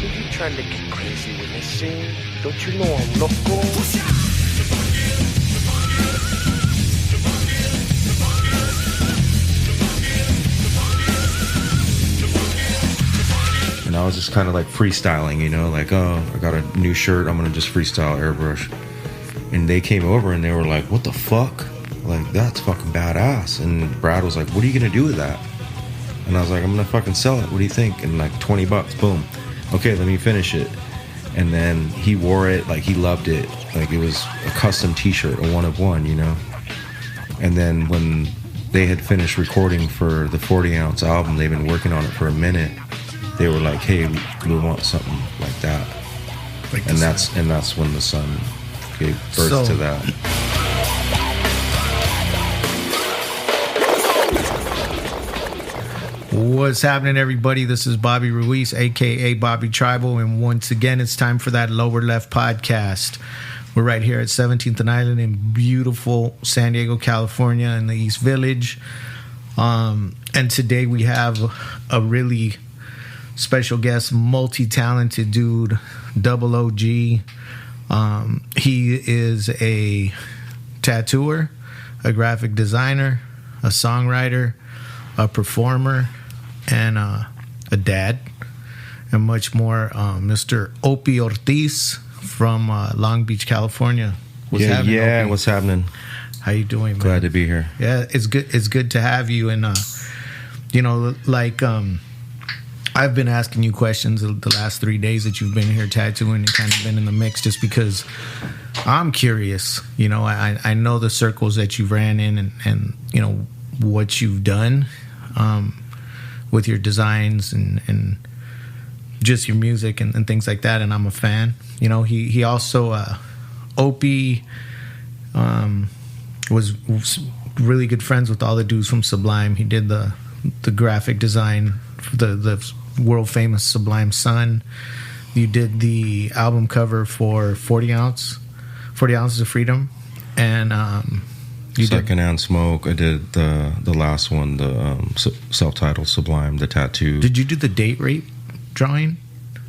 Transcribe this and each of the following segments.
you trying to get crazy with this scene? Don't you know I'm loco? And I was just kind of like freestyling, you know, like, oh, I got a new shirt, I'm gonna just freestyle airbrush. And they came over and they were like, what the fuck? Like, that's fucking badass. And Brad was like, what are you gonna do with that? And I was like, I'm gonna fucking sell it. What do you think? And like $20, boom. Okay, let me finish it. And then he wore it, like he loved it. Like it was a custom t-shirt, a one of one, you know? And then when they had finished recording for the 40 ounce album, they've been working on it for a minute. They were like, hey, we want something like that. Like and that's when the son gave birth to that. What's happening, everybody? This is Bobby Ruiz, a.k.a. Bobby Tribal, and once again, it's time for that Lower Left podcast. We're right here at 17th and Island in beautiful San Diego, California, in the East Village. And today we have a really special guest, multi-talented dude, double OG. He is a tattooer, a graphic designer, a songwriter, a performer, and a dad, and much more. Mr. Opie Ortiz from Long Beach, California. What's happening, Opie? What's happening? How you doing, man? Glad to be here. Yeah, it's good. It's good to have you. And you know, like I've been asking you questions the last 3 days that you've been here tattooing and kind of been in the mix, just because I'm curious. You know, I know the circles that you've ran in, and you know what you've done with your designs and just your music and things like that. And I'm a fan. You know, he also Opie was really good friends with all the dudes from Sublime. He did the graphic design for the world famous Sublime Sun. You did the album cover for 40 Ounces of Freedom, and Secondhand Smoke. I did the last one, the self-titled Sublime, the tattoo. Did you do the date rape drawing?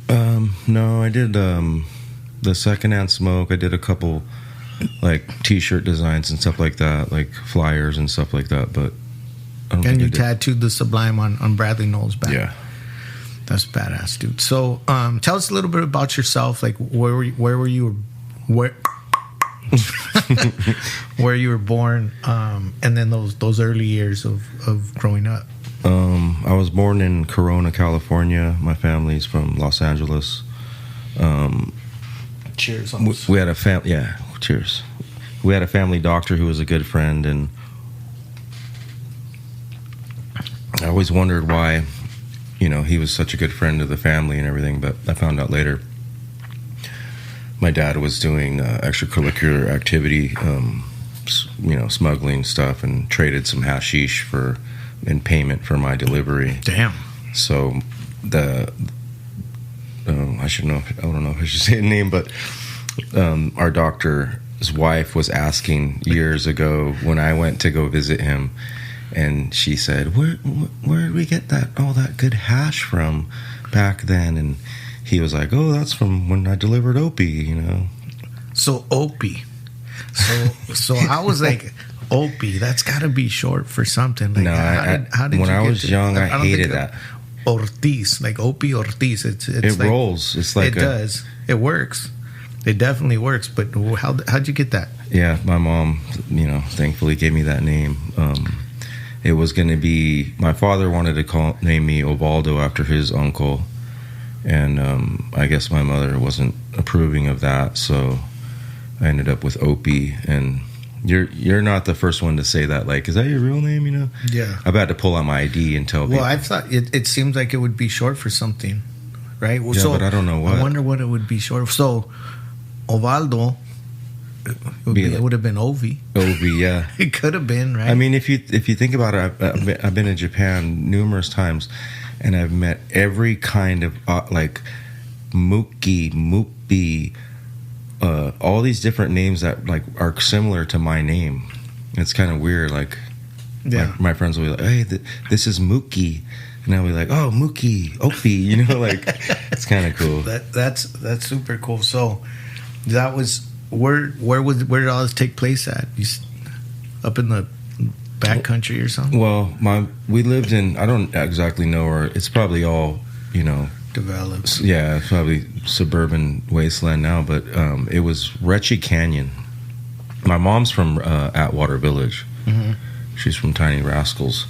No, I did the Secondhand Smoke. I did a couple like t-shirt designs and stuff like that, like flyers and stuff like that, but I don't think I did. Tattooed the Sublime on Bradley Knowles' back. Yeah. That's badass, dude. So tell us a little bit about yourself. Like where were you born, and then those early years of growing up. I was born in Corona, California. My family's from Los Angeles. Cheers. We had a family. Yeah, cheers. We had a family doctor who was a good friend, and I always wondered why, you know, he was such a good friend of the family and everything. But I found out later, my dad was doing extracurricular activity, you know, smuggling stuff, and traded some hashish in payment for my delivery. Damn. So I don't know if I should say a name, but our doctor's wife was asking years ago when I went to go visit him, and she said, where did we get all that good hash from back then? And he was like, oh, that's from when I delivered Opie, you know. So Opie. So I was like, Opie, that's got to be short for something. Like, no, how did when you I was young, I hated that. Ortiz, like Opie Ortiz. It like, rolls. It's like it does. It works. It definitely works. But how'd you get that? Yeah, my mom, you know, thankfully gave me that name. It was going to be, my father wanted to name me Ovaldo after his uncle, and I guess my mother wasn't approving of that, so I ended up with Opie. And you're not the first one to say that. Like, is that your real name? You know? Yeah. I've had to pull out my ID and tell people. Well, I thought it seems like it would be short for something, right? Well, yeah, but I don't know what. I wonder what it would be short for. So, Ovaldo, it would have been Ovi. Ovi, yeah. It could have been, right? I mean, if you think about it, I've been in Japan numerous times, and I've met every kind of like Muki, Mupi, all these different names that like are similar to my name. It's kind of weird. Like, yeah, my friends will be like, "Hey, this is Mookie." and I'll be like, oh, Mookie, Opie, you know, like it's kind of cool. That's super cool. So that was where did all this take place at? Up in the back country or something? Well, we lived in, I don't exactly know where. It's probably all, you know, developed. Yeah, it's probably suburban wasteland now, but it was Retchie Canyon. My mom's from Atwater Village. Mm-hmm. She's from Tiny Rascals,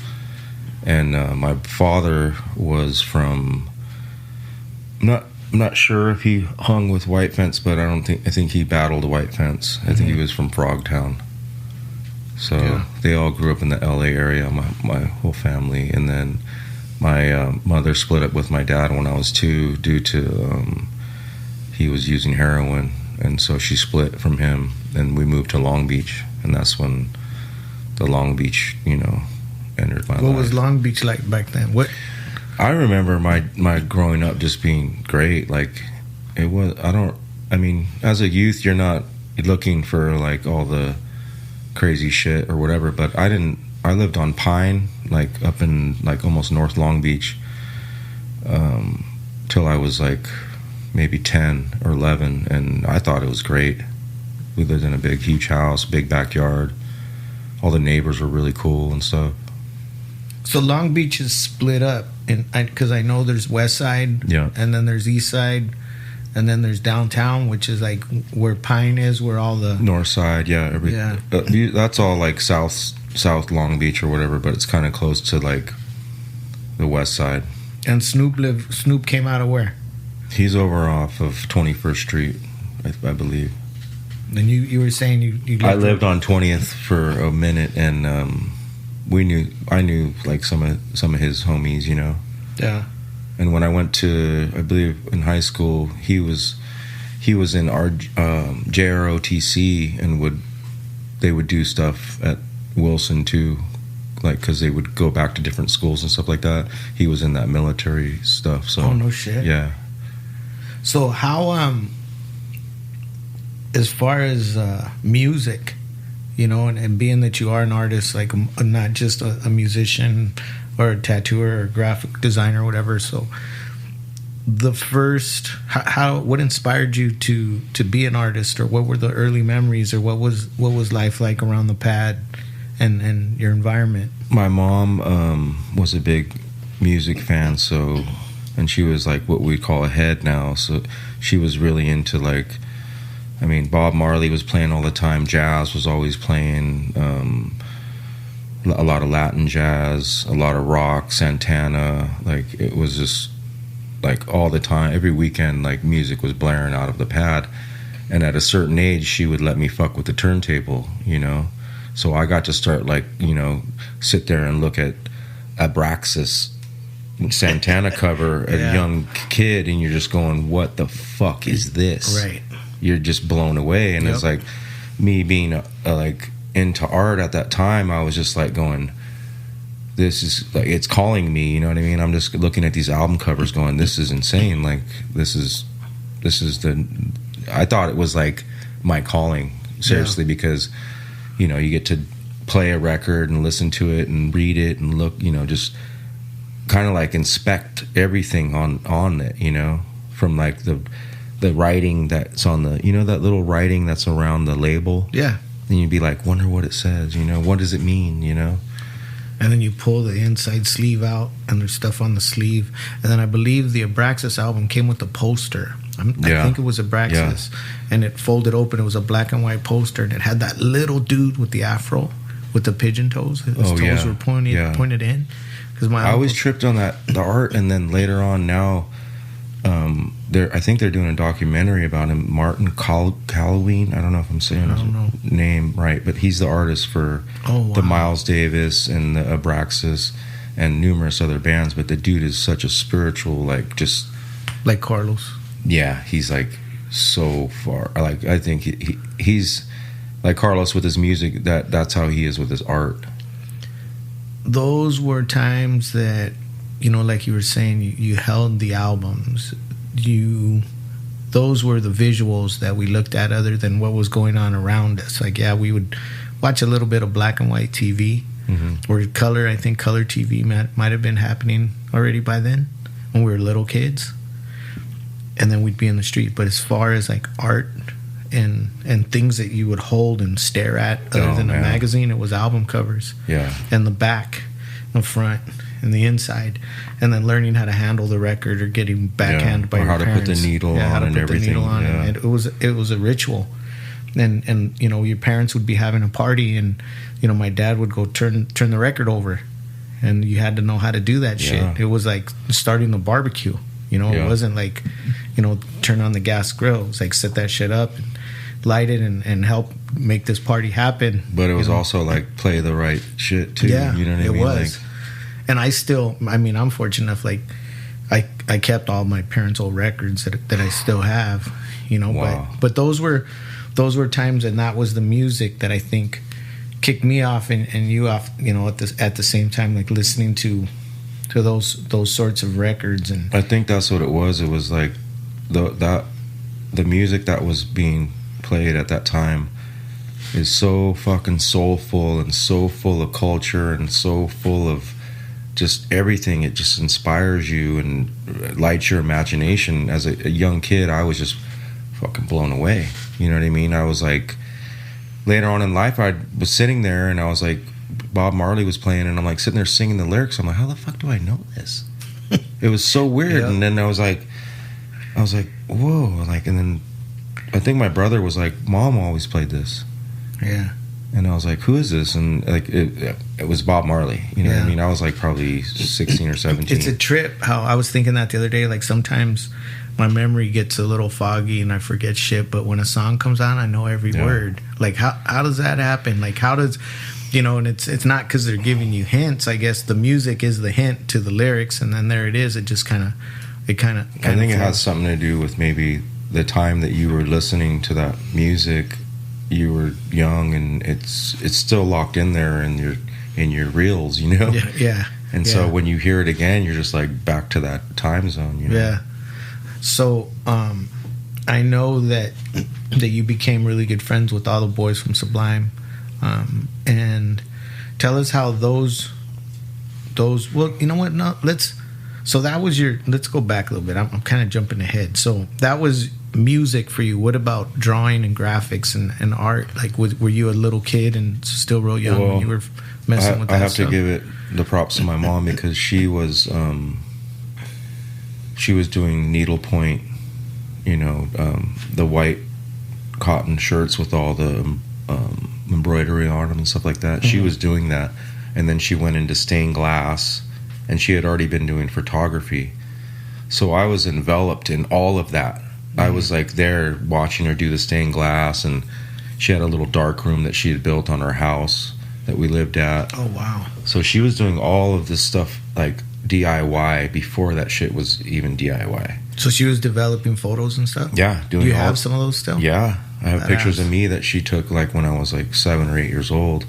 and my father was from. I'm not sure if he hung with White Fence, but I think he battled White Fence. I think he was from Frogtown. So they all grew up in the LA area, my whole family, and then my mother split up with my dad when I was 2 due to he was using heroin, and so she split from him, and we moved to Long Beach, and that's when the Long Beach, you know, entered my life. What was Long Beach like back then? What I remember my growing up just being great. Like it was. I mean, as a youth, you're not looking for like all the crazy shit or whatever. But I didn't. I lived on Pine, like up in like almost North Long Beach, till I was like maybe 10 or 11, and I thought it was great. We lived in a big, huge house, big backyard. All the neighbors were really cool and stuff. So Long Beach is split up, because I know there's West Side, and then there's East Side, and then there's downtown, which is like where Pine is, where all the North Side, that's all like South Long Beach or whatever, but it's kind of close to like the West Side. And Snoop came out of where? He's over off of 21st Street, I believe. And you were saying you I lived on 20th for a minute, and I knew like some of his homies, you know. Yeah. And when I went to, I believe in high school, he was in our JROTC, and they would do stuff at Wilson too, like because they would go back to different schools and stuff like that. He was in that military stuff. So oh no shit. Yeah. So how as far as music, you know, and being that you are an artist, like not just a musician or a tattooer or graphic designer or whatever, so the first what inspired you to be an artist, or what were the early memories, or what was life like around the pad and your environment? My mom was a big music fan, so, and she was like what we call a head now, so she was really into like, I mean, Bob Marley was playing all the time. Jazz was always playing. A lot of Latin jazz, a lot of rock, Santana. Like, it was just, like, all the time. Every weekend, like, music was blaring out of the pad. And at a certain age, she would let me fuck with the turntable, you know? So I got to start, like, you know, sit there and look at Abraxas Santana cover as a young kid, and you're just going, what the fuck is this? Right. You're just blown away. And it's like me being like into art at that time, I was just like going, this is like, it's calling me, you know what I mean? I'm just looking at these album covers going, this is insane. Like this is I thought it was like my calling, seriously, because, you know, you get to play a record and listen to it and read it and look, you know, just kind of like inspect everything on it, you know, from like the writing that's on the, you know, that little writing that's around the label. Yeah. And you'd be like, wonder what it says, you know, what does it mean, you know? And then you pull the inside sleeve out, and there's stuff on the sleeve. And then I believe the Abraxas album came with a poster. I think it was Abraxas. And it folded open. It was a black and white poster, and it had that little dude with the afro, with the pigeon toes. His toes were pointed in. I always tripped on the art, and then later on now, I think they're doing a documentary about him, Martin Calloween. I don't know if I'm saying his name right, but he's the artist for the Miles Davis and the Abraxas and numerous other bands. But the dude is such a spiritual, like, just like Carlos. Yeah, he's like so far. Like, I think he's like Carlos with his music. That's how he is with his art. Those were times that, you know, like you were saying, you held the albums. Those were the visuals that we looked at, other than what was going on around us. Like, we would watch a little bit of black and white TV, Or color, I think color TV might have been happening already by then when we were little kids. And then we'd be in the street. But as far as like art and things that you would hold and stare at other than a magazine, it was album covers. Yeah. And the back, the front, and the inside. And then learning how to handle the record or getting backhanded by your parents. Or how to put the needle on and everything. And it was a ritual. And you know, your parents would be having a party, and you know, my dad would go turn the record over, and you had to know how to do that shit. It was like starting the barbecue. You know, it wasn't like, you know, turn on the gas grill. It was like set that shit up and light it and help make this party happen. But it was also like play the right shit too. Yeah, you know what I mean? It was. Like, and I'm fortunate enough, like I kept all my parents' old records that I still have. You know, but those were times, and that was the music that I think kicked me off and you off. You know, at the same time, like listening to those sorts of records. And I think that's what it was. It was like the music that was being played at that time is so fucking soulful and so full of culture and so full of just everything. It just inspires you and lights your imagination. As a young kid, I was just fucking blown away. You know what I mean? I was like, later on in life, I was sitting there and I was like, Bob Marley was playing, and I'm like sitting there singing the lyrics. I'm like, how the fuck do I know this? It was so weird. And then I was like, whoa, like, and then I think my brother was like, Mom always played this. Yeah. And I was like, who is this? And like, it was Bob Marley. You know what I mean? I was like probably 16 or 17. It's a trip. How I was thinking that the other day. Like sometimes my memory gets a little foggy and I forget shit. But when a song comes on, I know every word. Like how does that happen? Like how does, you know? And it's not because they're giving you hints. I guess the music is the hint to the lyrics, and then there it is. It just kind of. I think it has something to do with maybe the time that you were listening to that music. You were young, and it's still locked in there in your reels, you know. Yeah. And so when you hear it again, you're just like back to that time zone, you know. Yeah. So I know that you became really good friends with all the boys from Sublime, and tell us how those. Well, you know what? No, So that was let's go back a little bit. I'm kind of jumping ahead. So that was music for you. What about drawing and graphics and art? Like, were you a little kid and still real young when you were messing with that I have stuff? to give it the props to my mom, because she was doing needlepoint, you know, the white cotton shirts with all the embroidery on them and stuff like that. She was doing that, and then she went into stained glass. And she had already been doing photography. So I was enveloped in all of that. I was like there watching her do the stained glass, and she had a little dark room that she had built on her house that we lived at. Oh, wow. So she was doing all of this stuff like DIY before that shit was even DIY. So she was developing photos and stuff? Yeah. Do you have some of those still? Yeah. I have pictures of me that she took like when I was like 7 or 8 years old,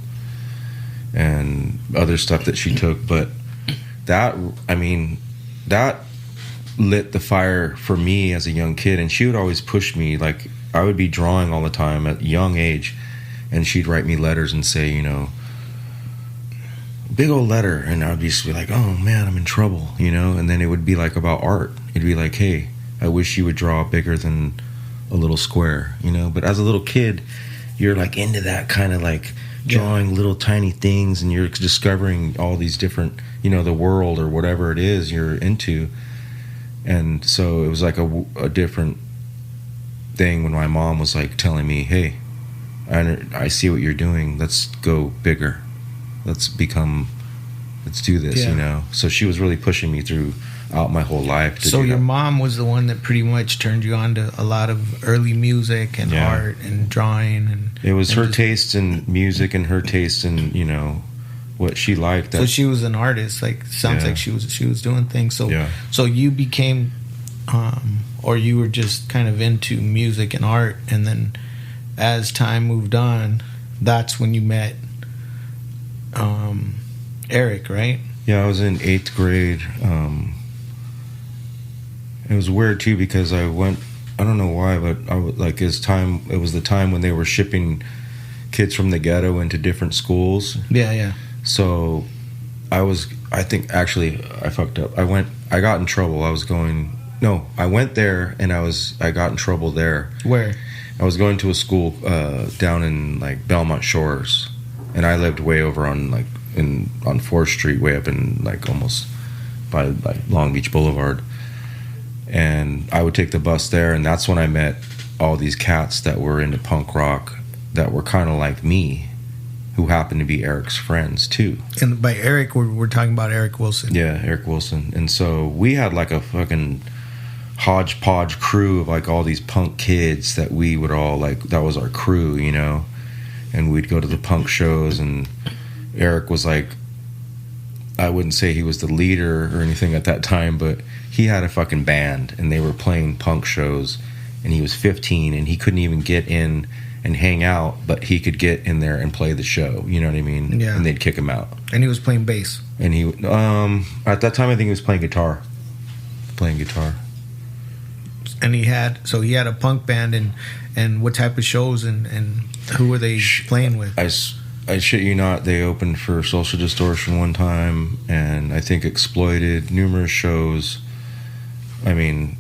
and other stuff that she took. But that lit the fire for me as a young kid. And she would always push me. Like, I would be drawing all the time at a young age, and she'd write me letters and say, you know, big old letter, and I'd just be like, oh man, I'm in trouble, you know. And then it would be like about art. It'd be like, hey, I wish you would draw bigger than a little square, you know. But as a little kid, you're like into that kind of like drawing little tiny things, and you're discovering all these different, you know, the world or whatever it is you're into. And so it was like a different thing when my mom was like telling me, hey, I see what you're doing, let's go bigger, let's do this, you know. So she was really pushing me throughout my whole life. So your mom was the one that pretty much turned you on to a lot of early music and art and drawing, and it was her taste in music and her taste in, you know, what she liked. So she was an artist. Like, sounds like she was doing things. So you became, or you were just kind of into music and art, and then as time moved on, that's when you met Eric, right? Yeah, I was in 8th grade. It was weird too, because I don't know why, but it was the time when they were shipping kids from the ghetto into different schools. Yeah. So I think actually I fucked up. I got in trouble. I went there and I got in trouble there. Where? I was going to a school down in like Belmont Shores, and I lived way over on 4th Street, way up in like almost by like Long Beach Boulevard. And I would take the bus there, and that's when I met all these cats that were into punk rock that were kind of like me, who happened to be Eric's friends too. And by Eric, we're talking about Eric Wilson. Yeah, Eric Wilson. And so we had like a fucking hodgepodge crew of like all these punk kids that we would all like, that was our crew, you know? And we'd go to the punk shows, and Eric was like, I wouldn't say he was the leader or anything at that time, but he had a fucking band, and they were playing punk shows, and he was 15, and he couldn't even get in and hang out, but he could get in there and play the show, you know what I mean? Yeah. And they'd kick him out. And he was playing bass. And he, at that time, I think he was playing guitar. And he had a punk band, and what type of shows and who were they playing with? I shit you not, they opened for Social Distortion one time, and I think Exploited, numerous shows. I mean,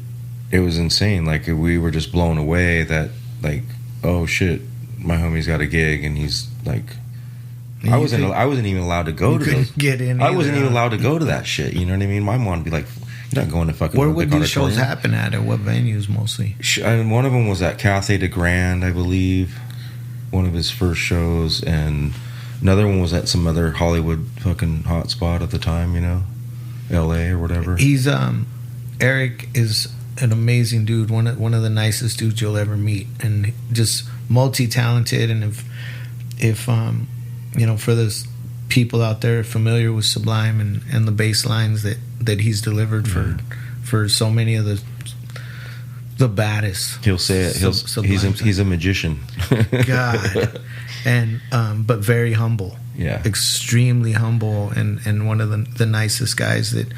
it was insane. Like, we were just blown away that, like, oh shit, my homie's got a gig, and he's like, I wasn't even allowed to go to those. Get in. I wasn't even allowed to go to that shit. You know what I mean? My mom would be like, "You're not going to fucking." Where would these shows happen at? Or what venues mostly? One of them was at Cathay de Grand, I believe. One of his first shows, and another one was at some other Hollywood fucking hotspot at the time. You know, L.A. or whatever. He's Eric is an amazing dude. One of the nicest dudes you'll ever meet, and just multi-talented. And if you know, for those people out there familiar with Sublime and the bass lines that he's delivered for so many of the baddest. He'll say it. He's a magician. God, and but very humble. Yeah, extremely humble, and one of the nicest guys that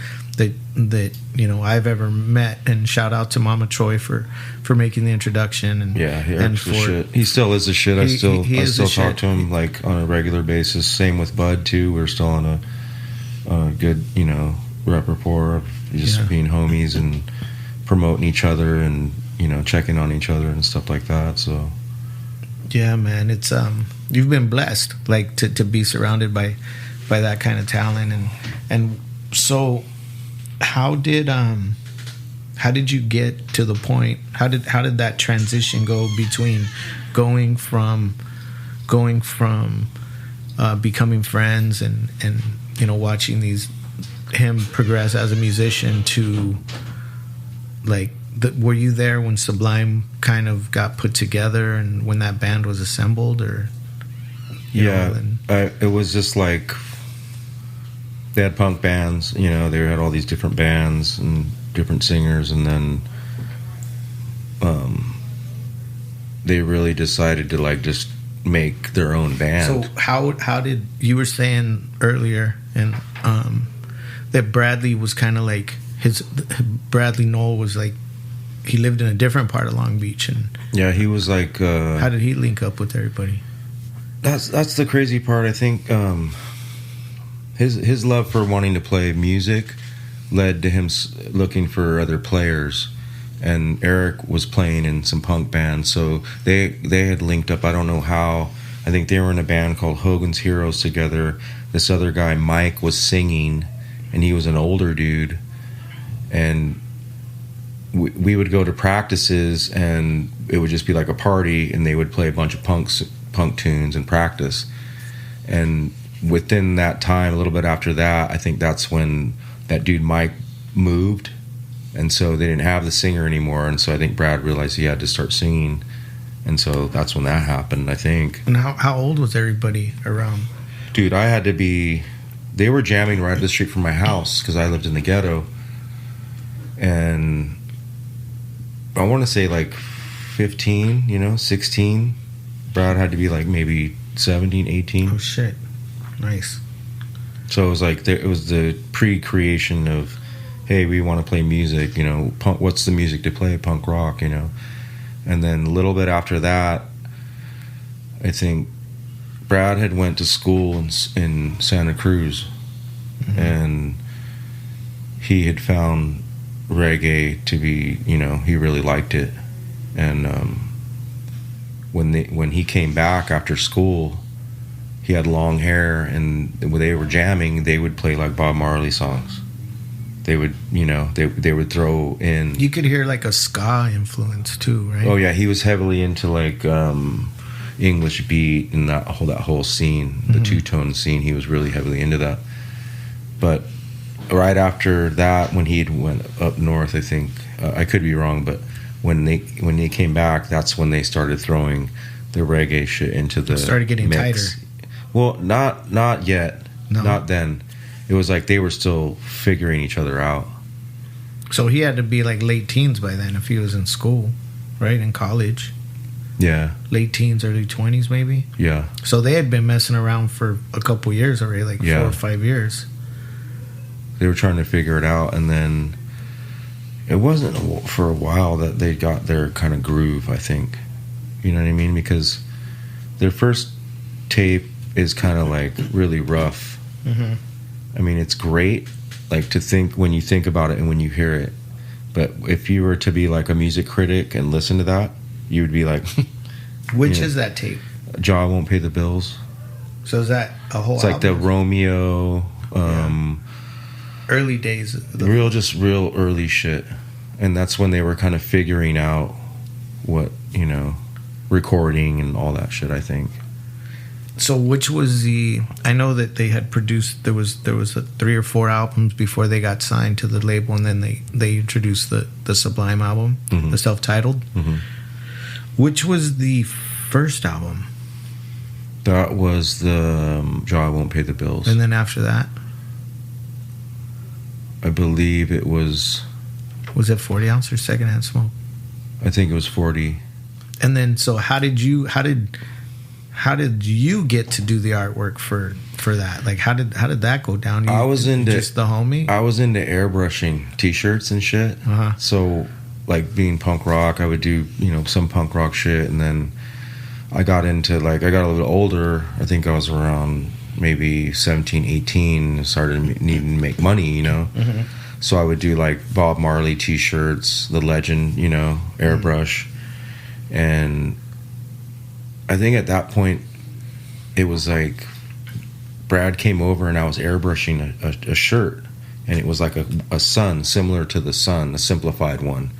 you know I've ever met. And shout out to Mama Troy for making the introduction. And yeah, he still is the shit. I still talk to him like on a regular basis. Same with Bud too. We're still on a good, you know, rapport of just being homies and promoting each other, and you know, checking on each other and stuff like that. So yeah, man, it's you've been blessed, like to be surrounded by that kind of talent. And so how did you get to the point? How did that transition go between going from becoming friends and you know, watching him progress as a musician to like were you there when Sublime kind of got put together and when that band was assembled? Or it was just like they had punk bands, you know, they had all these different bands and different singers, and then they really decided to like just make their own band. So how did you were saying earlier and that Bradley was kind of like Bradley Knoll was like he lived in a different part of Long Beach, and yeah, he was like how did he link up with everybody? That's the crazy part. I think his love for wanting to play music led to him looking for other players, and Eric was playing in some punk bands, so they had linked up. I don't know how. I think they were in a band called Hogan's Heroes together. This other guy Mike was singing, and he was an older dude, and we would go to practices, and it would just be like a party, and they would play a bunch of punk tunes and practice. And within that time, a little bit after that, I think that's when that dude Mike moved, and so they didn't have the singer anymore, and so I think Brad realized he had to start singing, and so that's when that happened, I think. And how old was everybody around? Dude, I had to be... They were jamming right up the street from my house because I lived in the ghetto, and I want to say like 15, you know, 16. Brad had to be like maybe 17, 18. Oh shit, nice. So it was like it was the pre-creation of, hey, we want to play music, you know, punk, what's the music to play? Punk rock, you know. And then a little bit after that, I think Brad had went to school in Santa Cruz, and he had found reggae to be, he really liked it. And when he came back after school, he had long hair, and when they were jamming, they would play like Bob Marley songs. They would, they would throw in. You could hear like a ska influence too, right? Oh yeah, he was heavily into like English beat and that whole scene, the two-tone scene. He was really heavily into that. But right after that, when he went up north, I think I could be wrong, but when they came back, that's when they started throwing the reggae shit into the started getting mix. tighter. Well, not yet, not then. It was like they were still figuring each other out. So he had to be like late teens by then if he was in school, right? In college. Yeah. Late teens, early 20s maybe. Yeah. So they had been messing around for a couple years already, like 4 or 5 years. They were trying to figure it out, and then it wasn't for a while that they got their kind of groove, I think. You know what I mean? Because their first tape is kind of like really rough. Mm-hmm. I mean, it's great, like to think when you think about it and when you hear it. But if you were to be like a music critic and listen to that, you would be like, which is that tape? Jaw Won't Pay the Bills. So is that a whole? It's like the Romeo, early days, real early shit, and that's when they were kind of figuring out what recording and all that shit, I think. So which was I know that they had produced, there was 3 or 4 albums before they got signed to the label, and then they introduced the Sublime album, the self-titled. Mm-hmm. Which was the first album? That was the Jaw Won't Pay the Bills. And then after that? I believe it was... Was it 40 Ounce or Secondhand Smoke? I think it was 40. And then, so how did you get to do the artwork for that? Like, how did that go down? I was into just the homie. I was into airbrushing T-shirts and shit. Uh-huh. So, like being punk rock, I would do some punk rock shit, and then I got into I got a little older. I think I was around maybe 17, 18, and started needing to make money. Mm-hmm. So I would do like Bob Marley T-shirts, the Legend, airbrush, and I think at that point, it was like Brad came over and I was airbrushing a shirt, and it was like a sun, similar to the sun, a simplified one.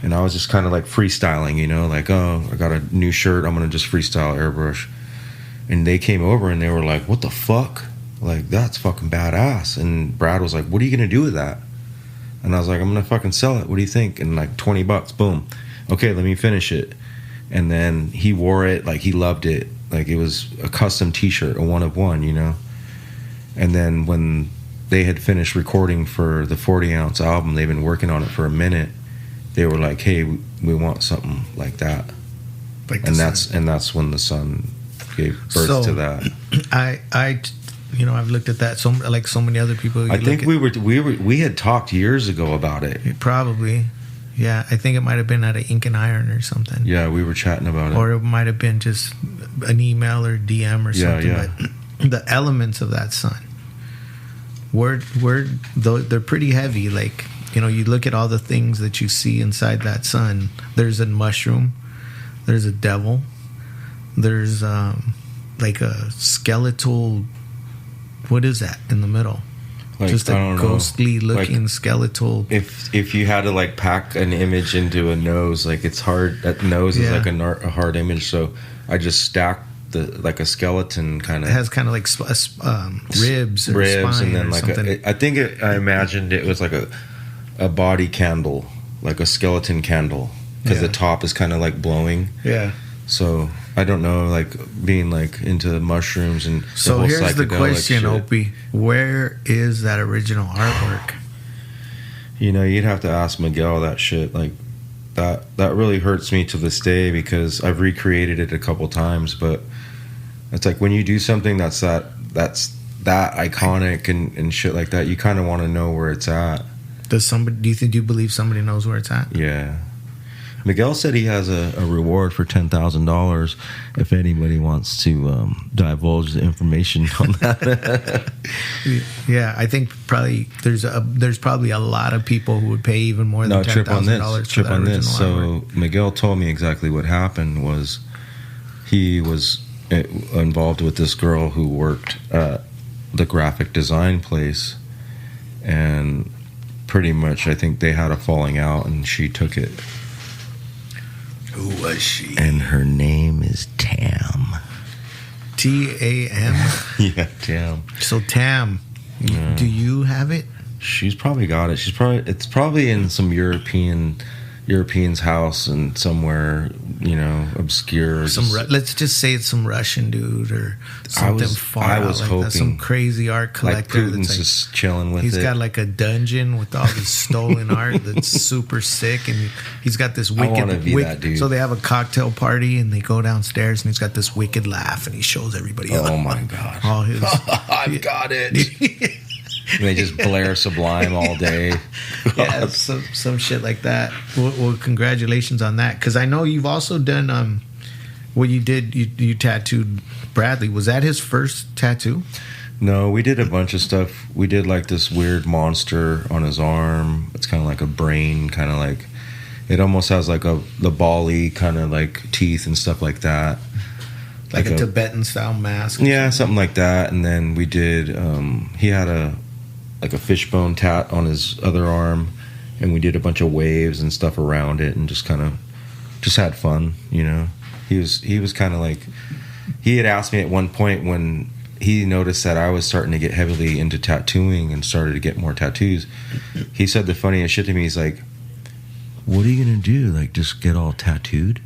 And I was just kind of like freestyling, like, oh, I got a new shirt, I'm going to just freestyle airbrush. And they came over and they were like, what the fuck? Like, that's fucking badass. And Brad was like, what are you going to do with that? And I was like, I'm going to fucking sell it. What do you think? And like $20, boom. Okay, let me finish it. And then he wore it, like he loved it. Like it was a custom T-shirt, a one of one, And then when they had finished recording for the 40 Ounce album, they've been working on it for a minute. They were like, hey, we want something like that. Like that's when the Sun gave birth to that. I've looked at that so many other people. I think we had talked years ago about it. Probably. Yeah, I think it might have been at an Ink and Iron or something. Yeah, we were chatting about it. Or it might have been just an email or DM or something. Yeah. But the elements of that sun, they're pretty heavy. Like, you look at all the things that you see inside that sun. There's a mushroom. There's a devil. There's like a skeletal... What is that in the middle? Like, just a ghostly looking skeletal. If you had to like pack an image into a nose, like it's hard. That nose is like a hard image. So I just stacked like a skeleton kind of. It has kind of like ribs, spine, and then like I imagined it was like a body candle, like a skeleton candle, because the top is kind of like blowing. Yeah. So I don't know, like being like into mushrooms and so here's the question, Opie: where is that original artwork? You'd have to ask Miguel that shit. Like that really hurts me to this day because I've recreated it a couple times, but it's like when you do something that's that iconic and shit like that, you kind of want to know where it's at. Do you believe somebody knows where it's at? Yeah. Miguel said he has a reward for $10,000 if anybody wants to divulge the information on that. Yeah, I think probably there's probably a lot of people who would pay even more than $10,000. Trip on this. So Miguel told me exactly what happened. Was he was involved with this girl who worked at the graphic design place, and pretty much I think they had a falling out, and she took it. Who was she? And her name is Tam. Tam? Yeah, Tam. So Tam, do you have it? She's probably got it. It's probably in some European's house and somewhere, obscure. Let's just say it's some Russian dude or something I was hoping that, some crazy art collector. Like Putin's just chilling with it. He's got like a dungeon with all this stolen art that's super sick, and he's got this wicked. I want to be that dude. So they have a cocktail party, and they go downstairs, and he's got this wicked laugh, and he shows everybody. Oh my god! All his, I've got it. And they just blare Sublime all day. Yeah, some shit like that. Well, congratulations on that. Because I know you've also done what you did. You tattooed Bradley. Was that his first tattoo? No, we did a bunch of stuff. We did like this weird monster on his arm. It's kind of like a brain, kind of like it almost has like the Bali kind of like teeth and stuff like that. Like a Tibetan style mask. Yeah, something like that. And then we did. He had a fishbone tat on his other arm, and we did a bunch of waves and stuff around it, and just had fun. He was kind of like, he had asked me at one point when he noticed that I was starting to get heavily into tattooing and started to get more tattoos. He said the funniest shit to me. He's like, "What are you gonna do? Like, just get all tattooed?"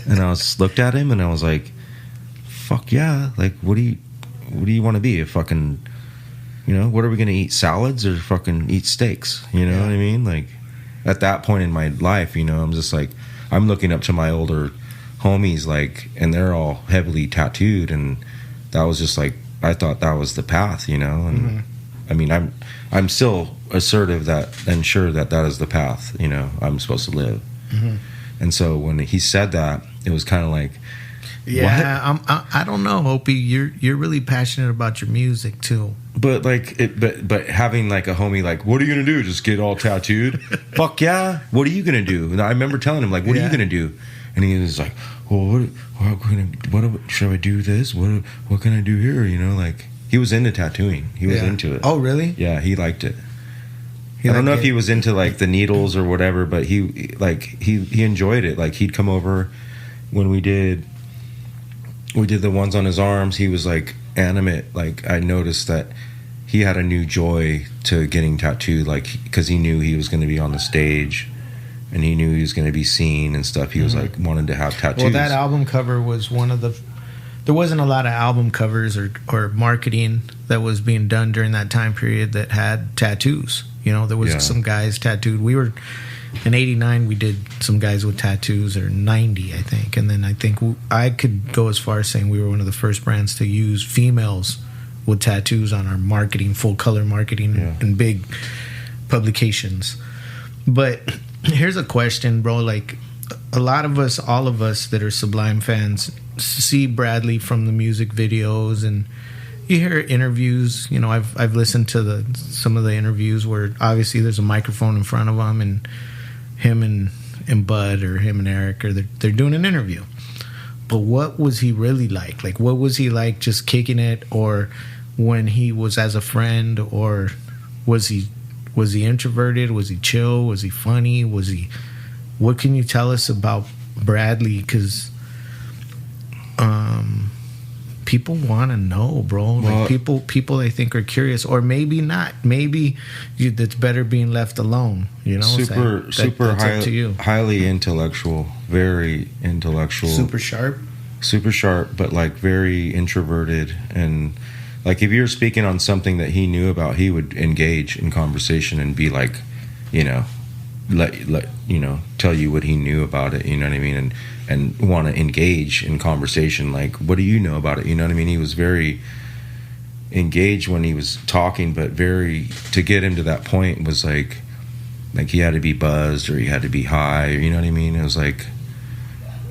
And I looked at him and I was like, "Fuck yeah! Like, what do you want to be? A fucking, what are we gonna eat? Salads or fucking eat steaks? You know what I mean? Like, at that point in my life, I'm just like, I'm looking up to my older homies, like, and they're all heavily tattooed, and that was just like, I thought that was the path, and Mm-hmm. I mean, I'm still assertive and sure that is the path, I'm supposed to live. Mm-hmm. And so when he said that, it was kind of like, yeah, I don't know, Opie. You're really passionate about your music too. But like but having like a homie like, what are you gonna do? Just get all tattooed? Fuck yeah! What are you gonna do? And I remember telling him like, what are you gonna do? And he was like, well, what should I do this? What can I do here? Like he was into tattooing. He was into it. Oh really? Yeah, he liked it. I don't know if he was into like the needles or whatever, but he enjoyed it. Like he'd come over when we did the ones on his arms. He was like animate. Like I noticed that he had a new joy to getting tattooed, like because he knew he was going to be on the stage and he knew he was going to be seen and stuff. He was like wanted to have tattoos. Well, that album cover was one of the. There wasn't a lot of album covers or marketing that was being done during that time period that had tattoos. There was some guys tattooed. We were in '89. We did some guys with tattoos, or '90, I think. And then I think I could go as far as saying we were one of the first brands to use females with tattoos on our marketing, full color marketing, in big publications. But here's a question, bro. Like a lot of us, all of us that are Sublime fans, see Bradley from the music videos, and you hear interviews. I've listened to some of the interviews where obviously there's a microphone in front of him, and him and Bud or him and Eric, or they're doing an interview. But what was he really like? Like, what was he like just kicking it, or when he was as a friend, or was he introverted? Was he chill? Was he funny? What can you tell us about Bradley? Because people want to know, bro. Like people I think are curious, or maybe not. Maybe that's better being left alone. Super that's up to you. Highly intellectual, very intellectual, super sharp, but like very introverted. And like if you're speaking on something that he knew about, he would engage in conversation and be like, let tell you what he knew about it. You know what I mean? And want to engage in conversation. Like, what do you know about it? You know what I mean? He was very engaged when he was talking, but to get him to that point was like, Like he had to be buzzed or he had to be high, or, you know what I mean? It was like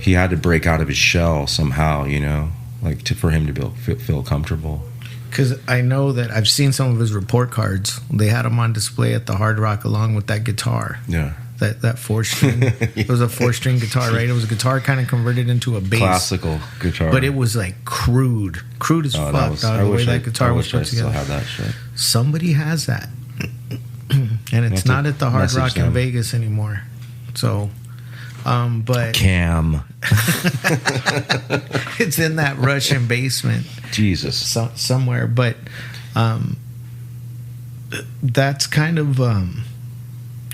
he had to break out of his shell somehow, you know, like for him to feel comfortable. Because I know that I've seen some of his report cards. They had him on display at the Hard Rock along with that guitar. Yeah. That 4-string. It was a 4-string guitar, right? It was a guitar kind of converted into a bass. Classical guitar. But it was like crude as fuck, dog. The way that guitar was put together. I still have that shit. Somebody has that. And it's not at the Hard Rock in Vegas anymore. So, but Cam. it's in that Russian basement. Jesus. Somewhere. But that's kind of,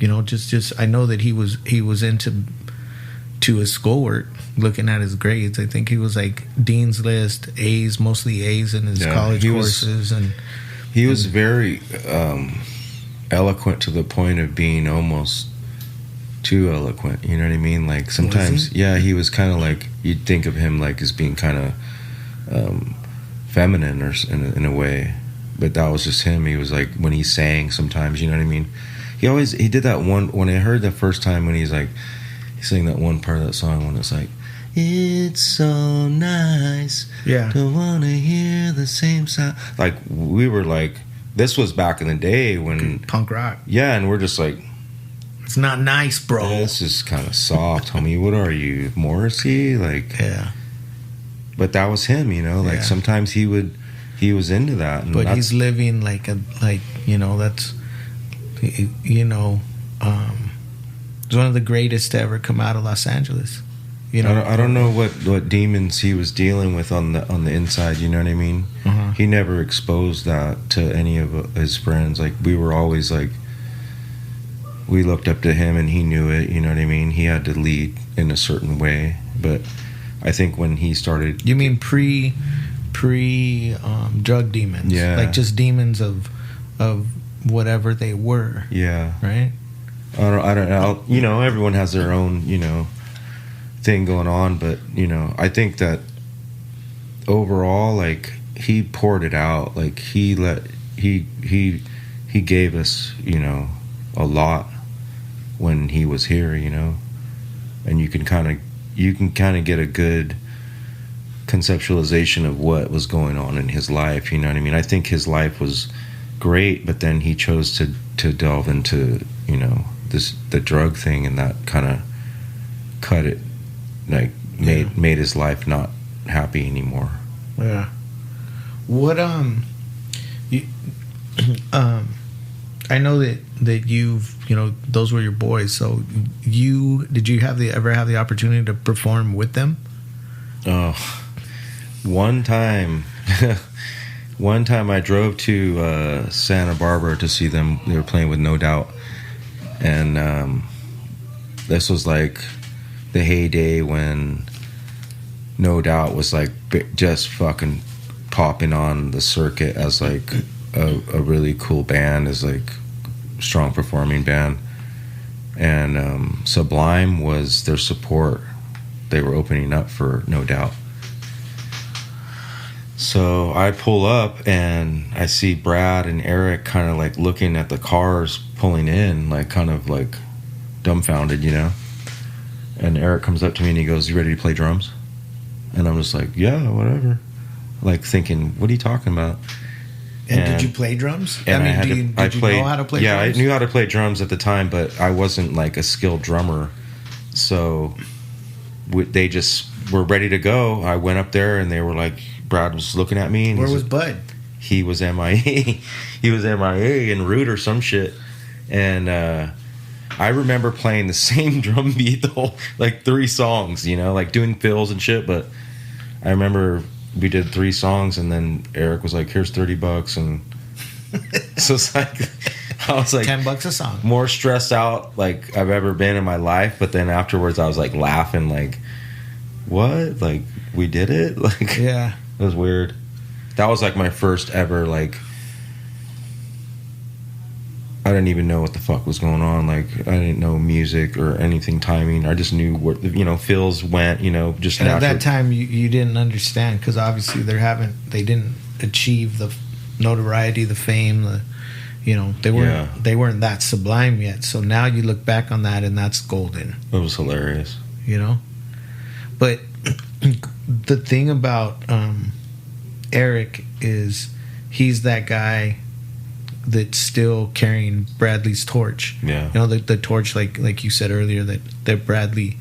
you know, just I know that he was into his schoolwork, looking at his grades. I think he was like Dean's List, A's, mostly A's in his college courses. And he was very eloquent to the point of being almost too eloquent, you know what I mean? Like sometimes, he was kind of like, you'd think of him like as being kind of feminine or in a way, but that was just him. He was like, when he sang sometimes, you know what I mean? He did that one, when I heard the first time when he sang that one part of that song when it's like, it's so nice to want to hear the same sound. Like we were like, this was back in the day when punk rock. Yeah, and we're just like, it's not nice, bro. This is kind of soft, homie. What are you, Morrissey? Like, yeah. But that was him, you know. Like sometimes he was into that. And but he's living like you know, that's, you know, he's one of the greatest to ever come out of Los Angeles. You know, I don't know what demons he was dealing with on the inside. You know what I mean? Uh-huh. He never exposed that to any of his friends. Like we were always like, we looked up to him and he knew it. You know what I mean? He had to lead in a certain way. But I think when he started, you mean pre drug demons? Yeah, like just demons of whatever they were. Yeah, right. I don't know. You know, everyone has their own, you know, thing going on, but you know, I think that overall, like he poured it out. Like he gave us, you know, a lot when he was here, you know, and you can kind of get a good conceptualization of what was going on in his life. You know what I mean? I think his life was great, but then he chose to delve into, you know, the drug thing, and that kind of cut it. Like made his life not happy anymore. Yeah. What I know that you've, you know, those were your boys. So did you ever have the opportunity to perform with them? Oh, one time I drove to Santa Barbara to see them. They were playing with No Doubt, and this was like the heyday when No Doubt was like just fucking popping on the circuit as like a really cool band, as like strong performing band. And Sublime was their support. They were opening up for No Doubt. So I pull up and I see Brad and Eric kind of like looking at the cars pulling in, like kind of like dumbfounded, you know. And Eric comes up to me and he goes, "You ready to play drums?" And I'm just like, "Yeah, whatever." Like thinking, what are you talking about? And did you play drums? And did you know how to play drums? Yeah, I knew how to play drums at the time, but I wasn't like a skilled drummer. So they just were ready to go. I went up there and they were like, Brad was looking at me. And where was Bud? He was MIA. He was MIA en route or some shit. And I remember playing the same drum beat the whole, like 3 songs, you know, like doing fills and shit. But I remember we did 3 songs and then Eric was like, "Here's $30." And so it's like, I was like $10 a song. More stressed out like I've ever been in my life. But then afterwards I was like laughing, like, what? Like we did it? Like, yeah, it was weird. That was like my first ever, like, I didn't even know what the fuck was going on. Like, I didn't know music or anything timing. I just knew what, you know, fills went, you know, just and natural. At that time, you didn't understand, because obviously they didn't achieve the notoriety, the fame, You know, they weren't that Sublime yet. So now you look back on that, and that's golden. It was hilarious. You know, but the thing about Eric is he's that guy that's still carrying Bradley's torch. Yeah. You know, the torch, like you said earlier, that Bradley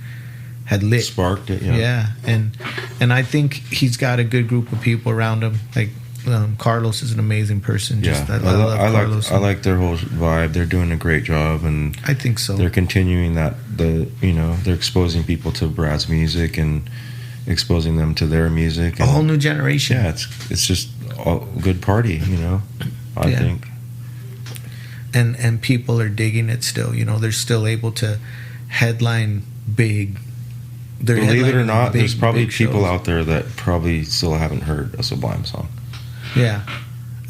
had lit. Sparked it, Yeah. And I think he's got a good group of people around him. Like, Carlos is an amazing person. Just, I love Carlos. I like their whole vibe. They're doing a great job, and I think so. They're continuing that. They're exposing people to Brad's music and exposing them to their music. A whole new generation. Yeah, it's just a good party, I think. And people are digging it still. They're still able to headline big. Believe it or not, there's probably people out there that probably still haven't heard a Sublime song. Yeah,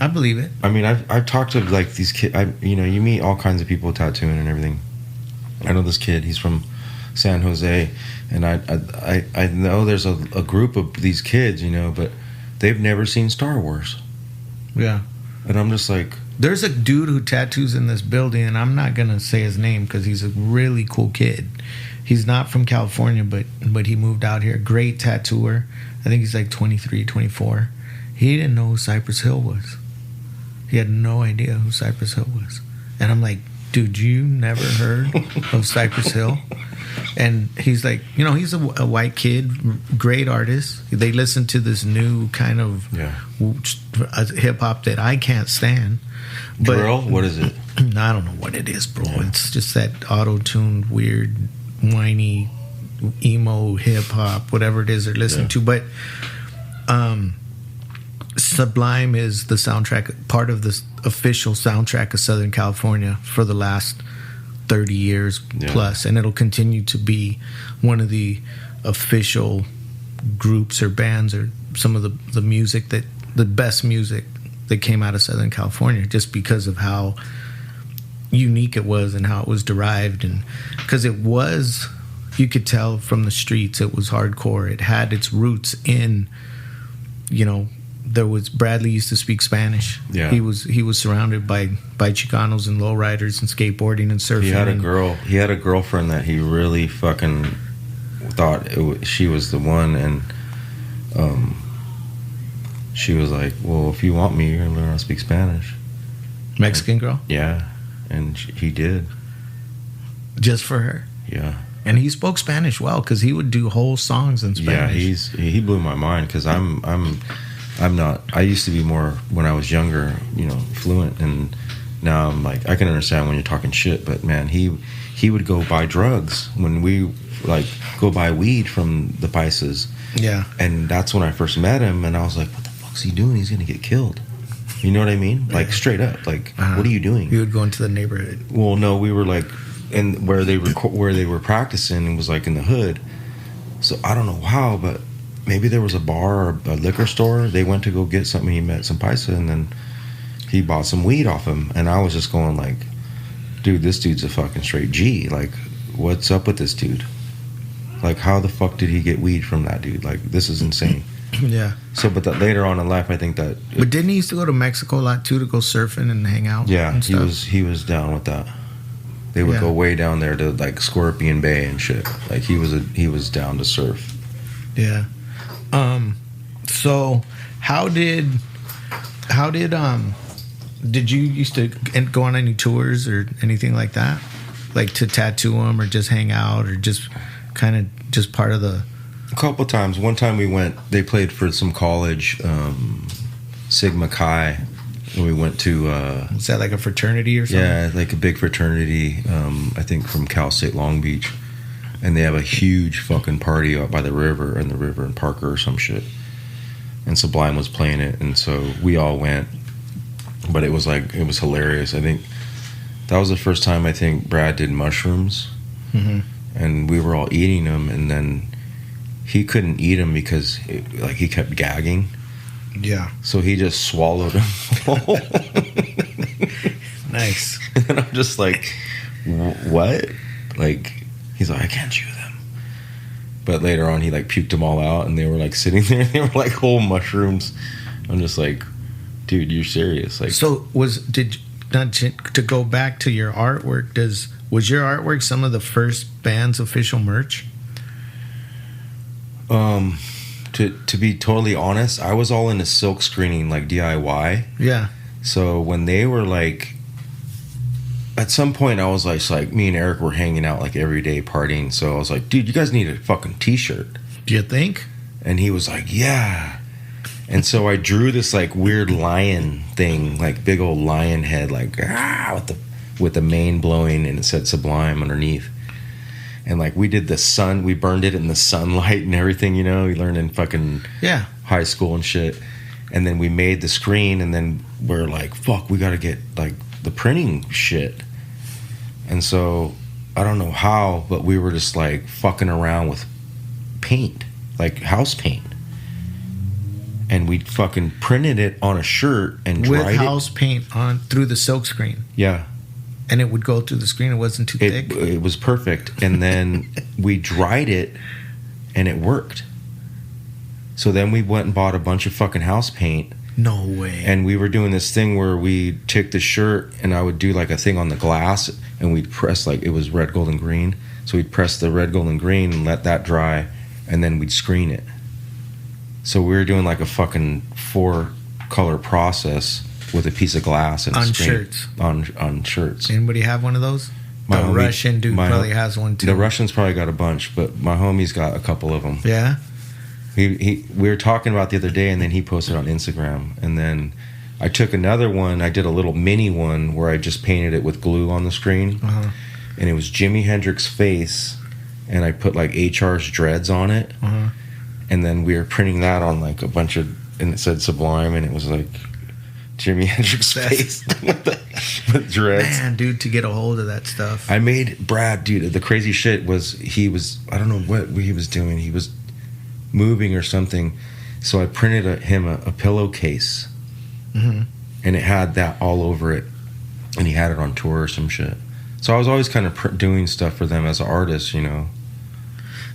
I believe it. I mean, I've talked to like these kids. You meet all kinds of people tattooing and everything. I know this kid. He's from San Jose, and I know there's a group of these kids, but they've never seen Star Wars. Yeah, and I'm just like, there's a dude who tattoos in this building, and I'm not gonna say his name because he's a really cool kid. He's not from California, but he moved out here. Great tattooer. I think he's like 23, 24. He didn't know who Cypress Hill was. He had no idea who Cypress Hill was. And I'm like, dude, you never heard of Cypress Hill? And he's like, he's a white kid, great artist. They listen to this new kind of hip-hop that I can't stand. Drill? What is it? I don't know what it is, bro. Yeah. It's just that auto-tuned, weird, whiny, emo, hip-hop, whatever it is they're listening to. But Sublime is the soundtrack, part of the official soundtrack of Southern California for the last 30 years plus, and it'll continue to be one of the official groups or bands or some of the music the best music that came out of Southern California, just because of how unique it was and how it was derived, and because you could tell from the streets it was hardcore. It had its roots in, Bradley used to speak Spanish. Yeah, he was surrounded by Chicanos and lowriders and skateboarding and surfing. He had a girlfriend that he really fucking thought she was the one, and she was like, "Well, if you want me, you're gonna learn how to speak Spanish." Mexican girl. Yeah, and he did. Just for her. Yeah. And he spoke Spanish well, because he would do whole songs in Spanish. Yeah, he blew my mind, because I'm not. I used to be more, when I was younger, fluent, and now I'm like, I can understand when you're talking shit, but man, he would go buy drugs when we go buy weed from the Paisas. Yeah. And that's when I first met him, and I was like, what the fuck's he doing? He's gonna get killed. You know what I mean? Like, straight up. Like, what are you doing? You would go into the neighborhood. Well, no, we were like, and where they were practicing, it was like in the hood. So I don't know how, but maybe there was a bar or a liquor store. They went to go get something. He met some paisa, and then he bought some weed off him. And I was just going like, dude, this dude's a fucking straight G. Like, what's up with this dude? Like, how the fuck did he get weed from that dude? Like, this is insane. Yeah. So, but that later on in life, I think that. But didn't he used to go to Mexico a lot too, to go surfing and hang out? Yeah, and he was down with that. They would go way down there to like Scorpion Bay and shit. Like, he was down to surf. Yeah. So how did you used to go on any tours or anything like that, like to tattoo them or just hang out or just kind of just part of the? A couple times. One time they played for some college, Sigma Chi, and we went to is that like a fraternity or something? Yeah, like a big fraternity, I think from Cal State Long Beach. And they have a huge fucking party out by the river in Parker or some shit. And Sublime was playing it, and so we all went. But it was hilarious. I think that was the first time I think Brad did mushrooms. Mm-hmm. And we were all eating them, and then he couldn't eat them because he kept gagging. Yeah. So he just swallowed them. Nice. And I'm just like, what? Like, he's like, I can't chew them. But later on, he puked them all out, and they were sitting there. And they were like whole mushrooms. I'm just like, dude, you're serious? Like, so not to go back to your artwork, was your artwork some of the first band's official merch? To be totally honest, I was all into silk screening, like DIY. Yeah. So when they were like, at some point I was like me and Eric were hanging out like every day partying. So I was like, dude, you guys need a fucking t-shirt. Do you think? And he was like, yeah. And so I drew this like weird lion thing, like big old lion head, like with the mane blowing, and it said Sublime underneath. And like we did the sun, we burned it in the sunlight and everything, you know. We learned in fucking high school and shit. And then we made the screen, and then we're like, fuck, we got to get like the printing shit. And so I don't know how, but we were just like fucking around with paint, like house paint. And we fucking printed it on a shirt and dried with house paint on through the silk screen. Yeah. And it would go through the screen. It wasn't too thick. It was perfect. And then we dried it, and it worked. So then we went and bought a bunch of fucking house paint. No way. And we were doing this thing where we took the shirt, and I would do like a thing on the glass, and we'd press, like, it was red, gold, and green. So we'd press the red, gold, and green and let that dry, and then we'd screen it. So we were doing like a fucking 4-color process with a piece of glass and on shirts. On shirts. Anybody have one of those? The Russian dude probably has one too. The Russian's probably got a bunch, but my homie's got a couple of them. Yeah. We were talking about the other day, and then he posted on Instagram, and then I took another one. I did a little mini one where I just painted it with glue on the screen, and it was Jimi Hendrix's face, and I put like HR's dreads on it, and then we were printing that on like a bunch of, and it said Sublime, and it was like Jimi Hendrix's face with dreads. Man, dude, to get a hold of that stuff. I made Brad, dude. The crazy shit was I don't know what he was doing. He was moving or something. So I printed him a pillowcase, and it had that all over it, and he had it on tour or some shit. So I was always kind of doing stuff for them as an artist, you know.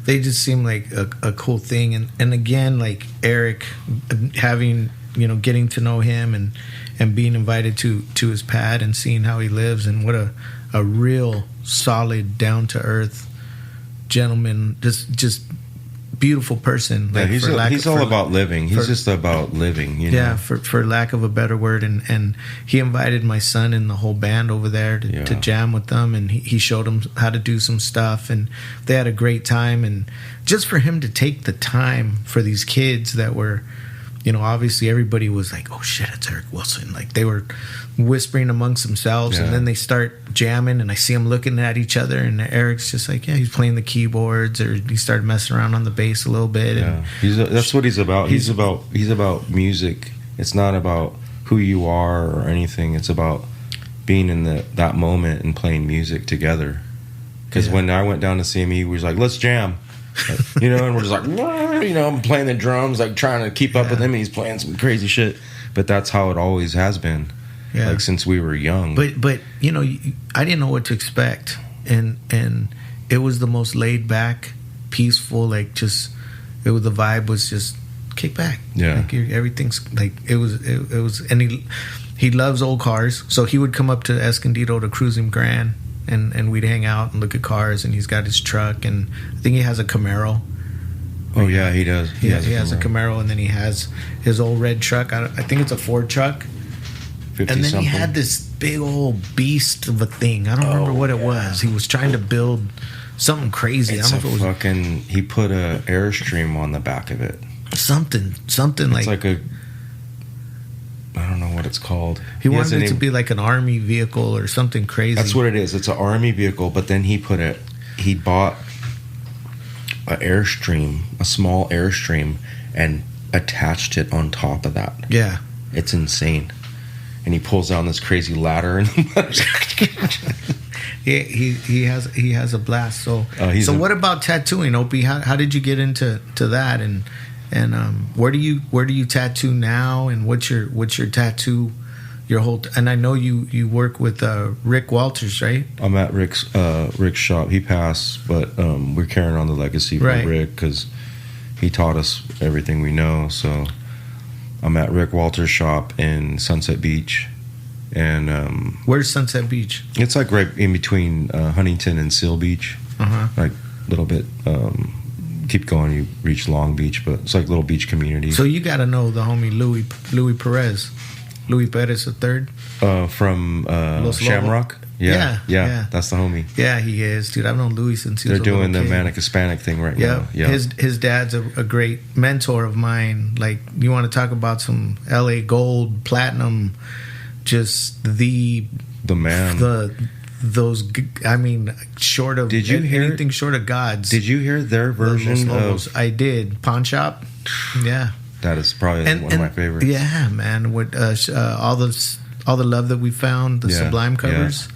They just seem like a cool thing, and again, like Eric, having, you know, getting to know him and being invited to his pad and seeing how he lives, and what a real solid, down to earth gentleman, just beautiful person. Like, he's all about living. He's just about living, you know. Yeah, for lack of a better word. And he invited my son and the whole band over there to jam with them, and he showed them how to do some stuff, and they had a great time. And just for him to take the time for these kids that were, you know, obviously everybody was like, oh shit, it's Eric Wilson. Like, they were whispering amongst themselves, and then they start jamming, and I see them looking at each other, and Eric's just like, yeah, he's playing the keyboards, or he started messing around on the bass a little bit. Yeah, that's what he's about. He's about music. It's not about who you are or anything. It's about being in that moment and playing music together. Because when I went down to see him, he was like, let's jam. You know, and we're just like, you know, I'm playing the drums, like trying to keep up with him, and he's playing some crazy shit. But that's how it always has been, like since we were young. But you know, I didn't know what to expect, and it was the most laid back, peaceful, like just the vibe was just kick back. Yeah, like everything's like it was, and he loves old cars, so he would come up to Escondido to cruise him Grand. And we'd hang out and look at cars, and he's got his truck, and I think he has a Camaro. Oh yeah, he does. He has a Camaro, and then he has his old red truck. I think it's a Ford truck. 50 and then he had this big old beast of a thing. I don't remember what it was. He was trying to build something crazy. It's I don't know if it was fucking. He put a Airstream on the back of it. Something it's like a. I don't know what it's called. He wanted it to be like an army vehicle or something crazy. That's what it is. It's an army vehicle, but then he bought an Airstream, a small Airstream, and attached it on top of that. Yeah. It's insane. And he pulls down this crazy ladder and he has a blast. So what about tattooing, Opie? How did you get into that, and where do you tattoo now, and what's your tattoo, your whole and I know you work with Rick Walters, right? I'm at Rick's shop. He passed, but we're carrying on the legacy for Rick, because he taught us everything we know. So I'm at Rick Walters' shop in Sunset Beach, And where's Sunset Beach? it's like right in between Huntington and Seal Beach. Like a little bit. Keep going, you reach Long Beach, but it's like a little beach community. So you got to know the homie Louis Perez III. From Los Shamrock. Yeah, that's the homie. Yeah, he is, dude. I've known Louis since he was They're a little doing the kid. Manic Hispanic thing right now. Yeah, his dad's a great mentor of mine. Like, you want to talk about some LA gold, platinum, just the man. I mean, short of anything short of gods. Did you hear their version of? I did. Pawn Shop. Yeah, that is probably one of my favorites. Yeah, man. With all the love that we found, the Sublime covers.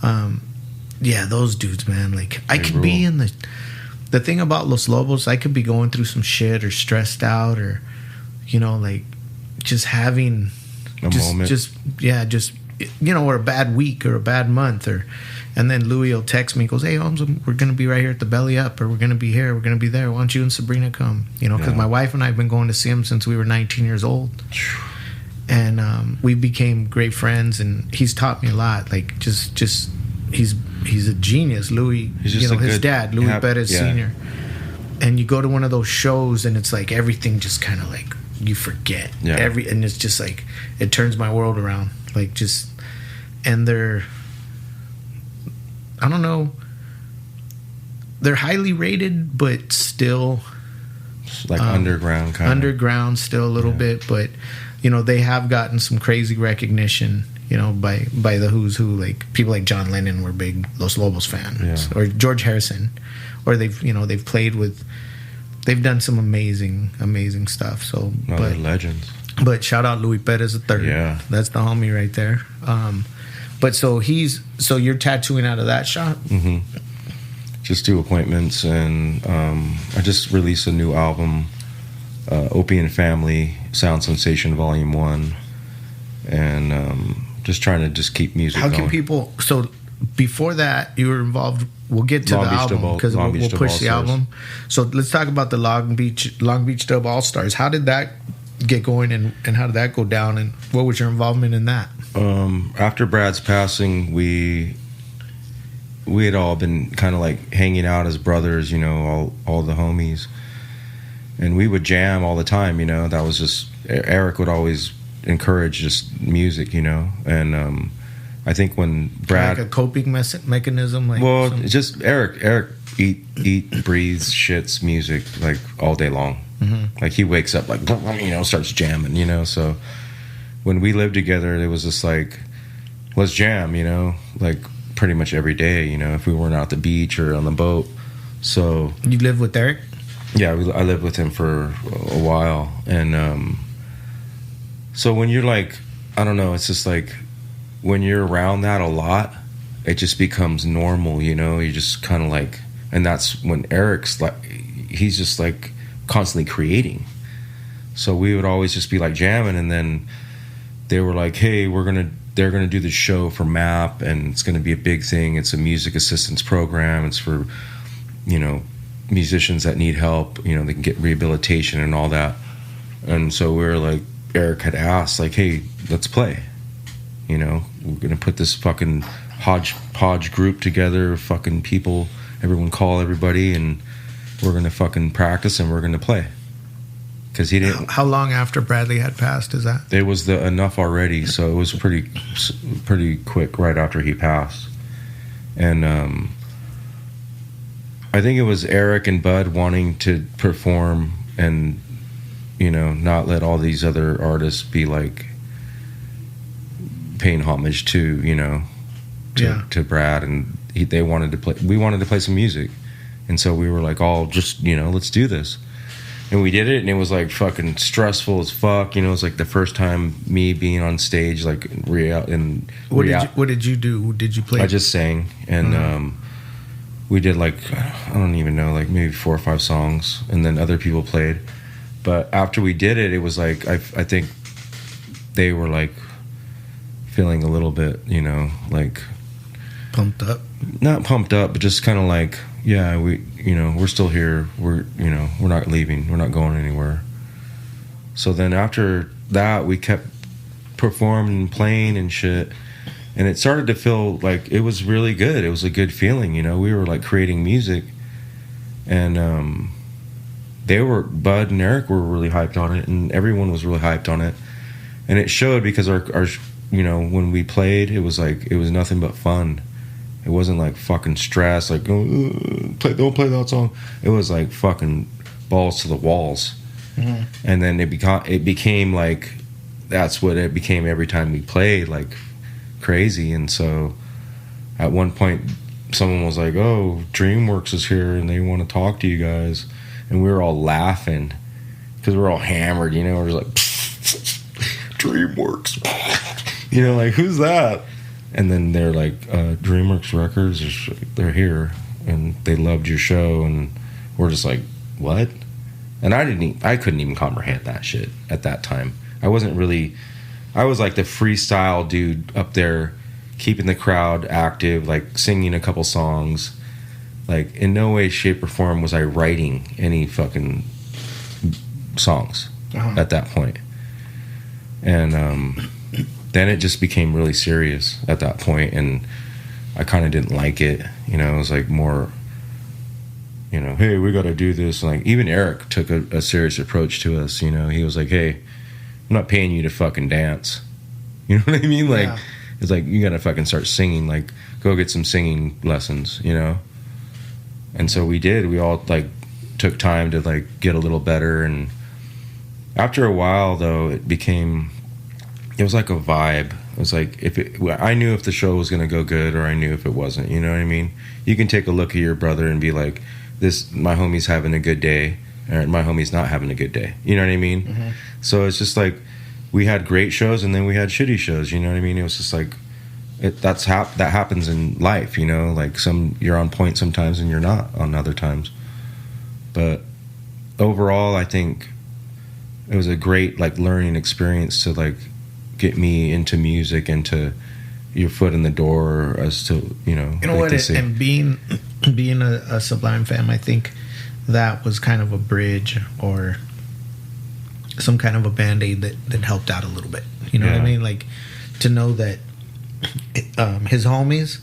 Yeah, those dudes, man. Like, I could be in the thing about Los Lobos. I could be going through some shit or stressed out or, like just having a moment. Or a bad week or a bad month, and then Louis will text me, goes, "Hey, Holmes, we're gonna be right here at the Belly Up, or we're gonna be here, we're gonna be there. Why don't you and Sabrina come?" Because my wife and I have been going to see him since we were 19 years old, and we became great friends. And he's taught me a lot. Like, just he's a genius, Louis. He's just his dad, Louis Perez Sr. And you go to one of those shows, and it's like everything just kind of like you forget and it's just like it turns my world around. Like, just, and they're, I don't know, they're highly rated, but still like underground kind underground still a little bit, but they have gotten some crazy recognition, by the who's who. Like, people like John Lennon were big Los Lobos fans, or George Harrison, or they've played with, they've done some amazing stuff. So, they're legends. But shout out Louis Perez III. Yeah, that's the homie right there. But so you're tattooing out of that shop. Mm-hmm. Just do appointments, and I just released a new album, Opie and Family, Sound Sensation Volume 1, and just trying to just keep music going. How can people? So before that, you were involved. We'll get to the album because we'll push the album. So let's talk about the Long Beach Dub Allstars. How did that get going, and how did that go down, and what was your involvement in that? After Brad's passing, we had all been kind of like hanging out as brothers, all the homies, and we would jam all the time. That was just, Eric would always encourage just music, and I think when Brad, like a coping mechanism, like, it's just Eric eat breathes shits music like all day long. Mm-hmm. Like, he wakes up like, starts jamming, so when we lived together, it was just like, let's jam, like pretty much every day, if we weren't out at the beach or on the boat. So you lived with Eric? Yeah, I lived with him for a while, and so when you're like, I don't know, it's just like when you're around that a lot, it just becomes normal, you just kind of like, and that's when Eric's like, he's just like constantly creating. So we would always just be like jamming, and then they were like, hey, they're gonna do the show for MAP, and it's gonna be a big thing. It's a music assistance program. It's for musicians that need help, they can get rehabilitation and all that. And so we were like, Eric had asked, like, hey, let's play, we're gonna put this fucking hodgepodge group together, fucking people, everyone call everybody, and we're gonna fucking practice, and we're gonna play. Because he didn't. How long after Bradley had passed is that? It was enough already, so it was pretty quick right after he passed. And I think it was Eric and Bud wanting to perform and not let all these other artists be like paying homage to to Brad, and they wanted to play. We wanted to play some music, and so we were like, all just let's do this. And we did it, and it was like fucking stressful as fuck. It was like the first time me being on stage, like what did you do? Did you play? I just sang, and we did like, I don't even know, like maybe 4 or 5 songs, and then other people played. But after we did it, it was like I think they were like feeling a little bit, like pumped up. Not pumped up, but just kind of like, yeah, we're still here. We're not leaving. We're not going anywhere. So then after that, we kept performing and playing and shit. And it started to feel like it was really good. It was a good feeling, you know. We were like creating music, and Bud and Eric were really hyped on it, and everyone was really hyped on it. And it showed because our you know, when we played, it was nothing but fun. It wasn't like fucking stress, like don't play that song. It was like fucking balls to the walls. Mm-hmm. And then it became like that's what it became every time we played, like crazy. And so at one point someone was like, oh, DreamWorks is here and they want to talk to you guys. And we were all laughing because we're all hammered, you know. We're just like DreamWorks, you know, like who's that? And then they're like, DreamWorks Records, they're here and they loved your show. And we're just like, what? And I couldn't even comprehend that shit at that time. I was like the freestyle dude up there, keeping the crowd active, like singing a couple songs. Like in no way, shape, or form was I writing any fucking songs at that point. And then it just became really serious at that point, and I kind of didn't like it. You know, it was like more, you know, hey, we got to do this. And like even Eric took a serious approach to us. You know, he was like, hey, I'm not paying you to fucking dance. You know what I mean? Like, it's like, you got to fucking start singing. Like, go get some singing lessons, you know? And so we did. We all, like, took time to, like, get a little better. And after a while, though, it was like a vibe. It was like, I knew if the show was going to go good or I knew if it wasn't. You know what I mean? You can take a look at your brother and be like, my homie's having a good day, or my homie's not having a good day. You know what I mean? Mm-hmm. So it's just like, we had great shows and then we had shitty shows. You know what I mean? It was just like, that happens in life, you know? Like you're on point sometimes and you're not on other times. But overall, I think it was a great, like, learning experience to, like, get me into music and to your foot in the door as to, you know like what, and being a Sublime fan, I think that was kind of a bridge or some kind of a band-aid that helped out a little bit. You know what I mean? Like, to know that his homies,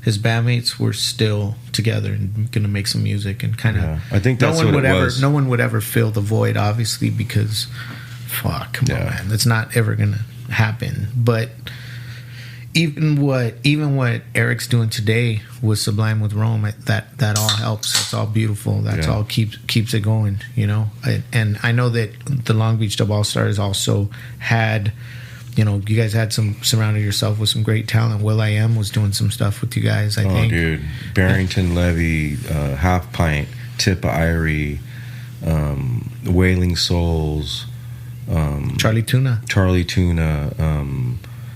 his bandmates were still together and gonna make some music and kind of. I think that's what it was. No one would ever fill the void, obviously, because fuck, come on, man, that's not ever gonna happen. But even what Eric's doing today with Sublime with Rome, that all helps. That's all beautiful. That's all keeps it going, you know. And I know that the Long Beach Dub Allstars also had, you know, you guys had surrounded yourself with some great talent. will.i.am was doing some stuff with you guys, I think. Oh, dude. Barrington Levy, Half Pint, Tippa Irie, Wailing Souls, Charlie Tuna,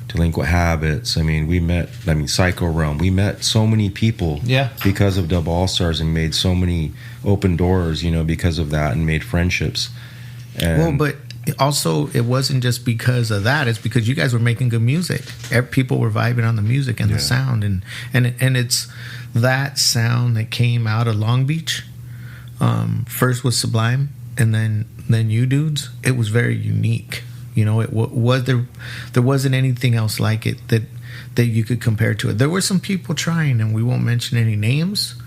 Delinquent Habits. I mean, Psycho Realm. We met so many people because of Dub Allstars and made so many open doors, you know, because of that, and made friendships. And but also, it wasn't just because of that. It's because you guys were making good music. People were vibing on the music and the sound, and it's that sound that came out of Long Beach. First was Sublime, and then you dudes. It was very unique. You know, there wasn't anything else like it that you could compare to it. There were some people trying, and we won't mention any names,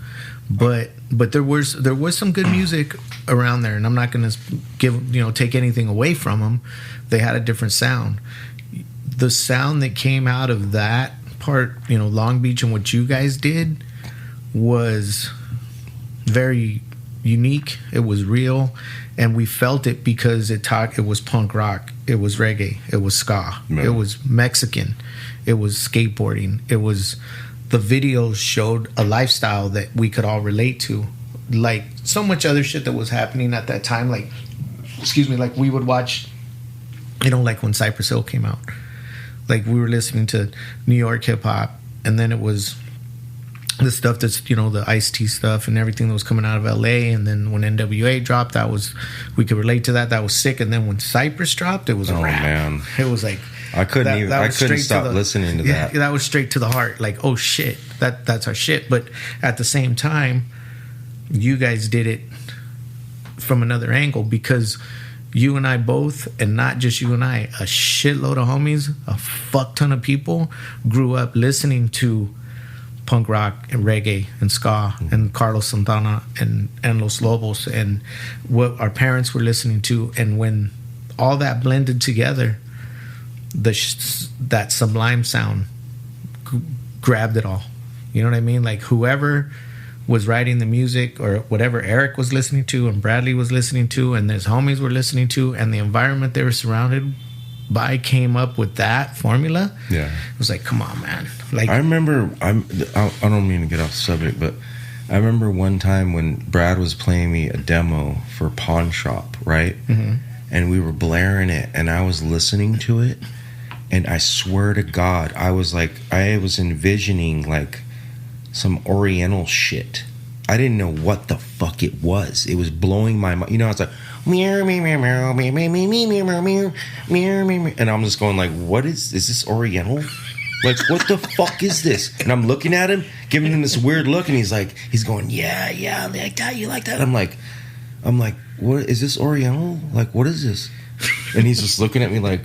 but there was some good music around there, and I'm not going to take anything away from them. They had a different sound. The sound that came out of that part, you know, Long Beach, and what you guys did was very unique. It was real, and we felt it because it was punk rock, it was reggae, it was ska, it was Mexican, it was skateboarding, it was, the videos showed a lifestyle that we could all relate to, like so much other shit that was happening at that time. Like, like we would watch, you know, like when Cypress Hill came out, like we were listening to New York hip hop, and then it was the stuff that's, you know, the Ice-T stuff and everything that was coming out of LA. And then when NWA dropped, we could relate to that. That was sick. And then when Cypress dropped, it was a rap. Man. It was like, I couldn't stop listening to that. That was straight to the heart. Like, oh shit, that's our shit. But at the same time, you guys did it from another angle because you and I both, and not just you and I, a shitload of homies, a fuck ton of people grew up listening to punk rock and reggae and ska and Carlos Santana and Los Lobos and what our parents were listening to. And when all that blended together, that Sublime sound grabbed it all. You know what I mean? Like whoever was writing the music or whatever Eric was listening to and Bradley was listening to and his homies were listening to and the environment they were surrounded by came up with that formula. Yeah. It was like, come on, man. Like I remember, I don't mean to get off the subject, but I remember one time when Brad was playing me a demo for Pawn Shop, right? Mm-hmm. And we were blaring it and I was listening to it and I swear to God, I was envisioning like some Oriental shit. I didn't know what the fuck it was. It was blowing my mind. You know, it's like meow meow meow meow meow meow meow meow meow meow meow, and I'm just going like, what is this Oriental? Like, what the fuck is this? And I'm looking at him, giving him this weird look, and he's going, yeah, like that, you like that? I'm like, what is this Oriental? Like, what is this? And he's just looking at me like,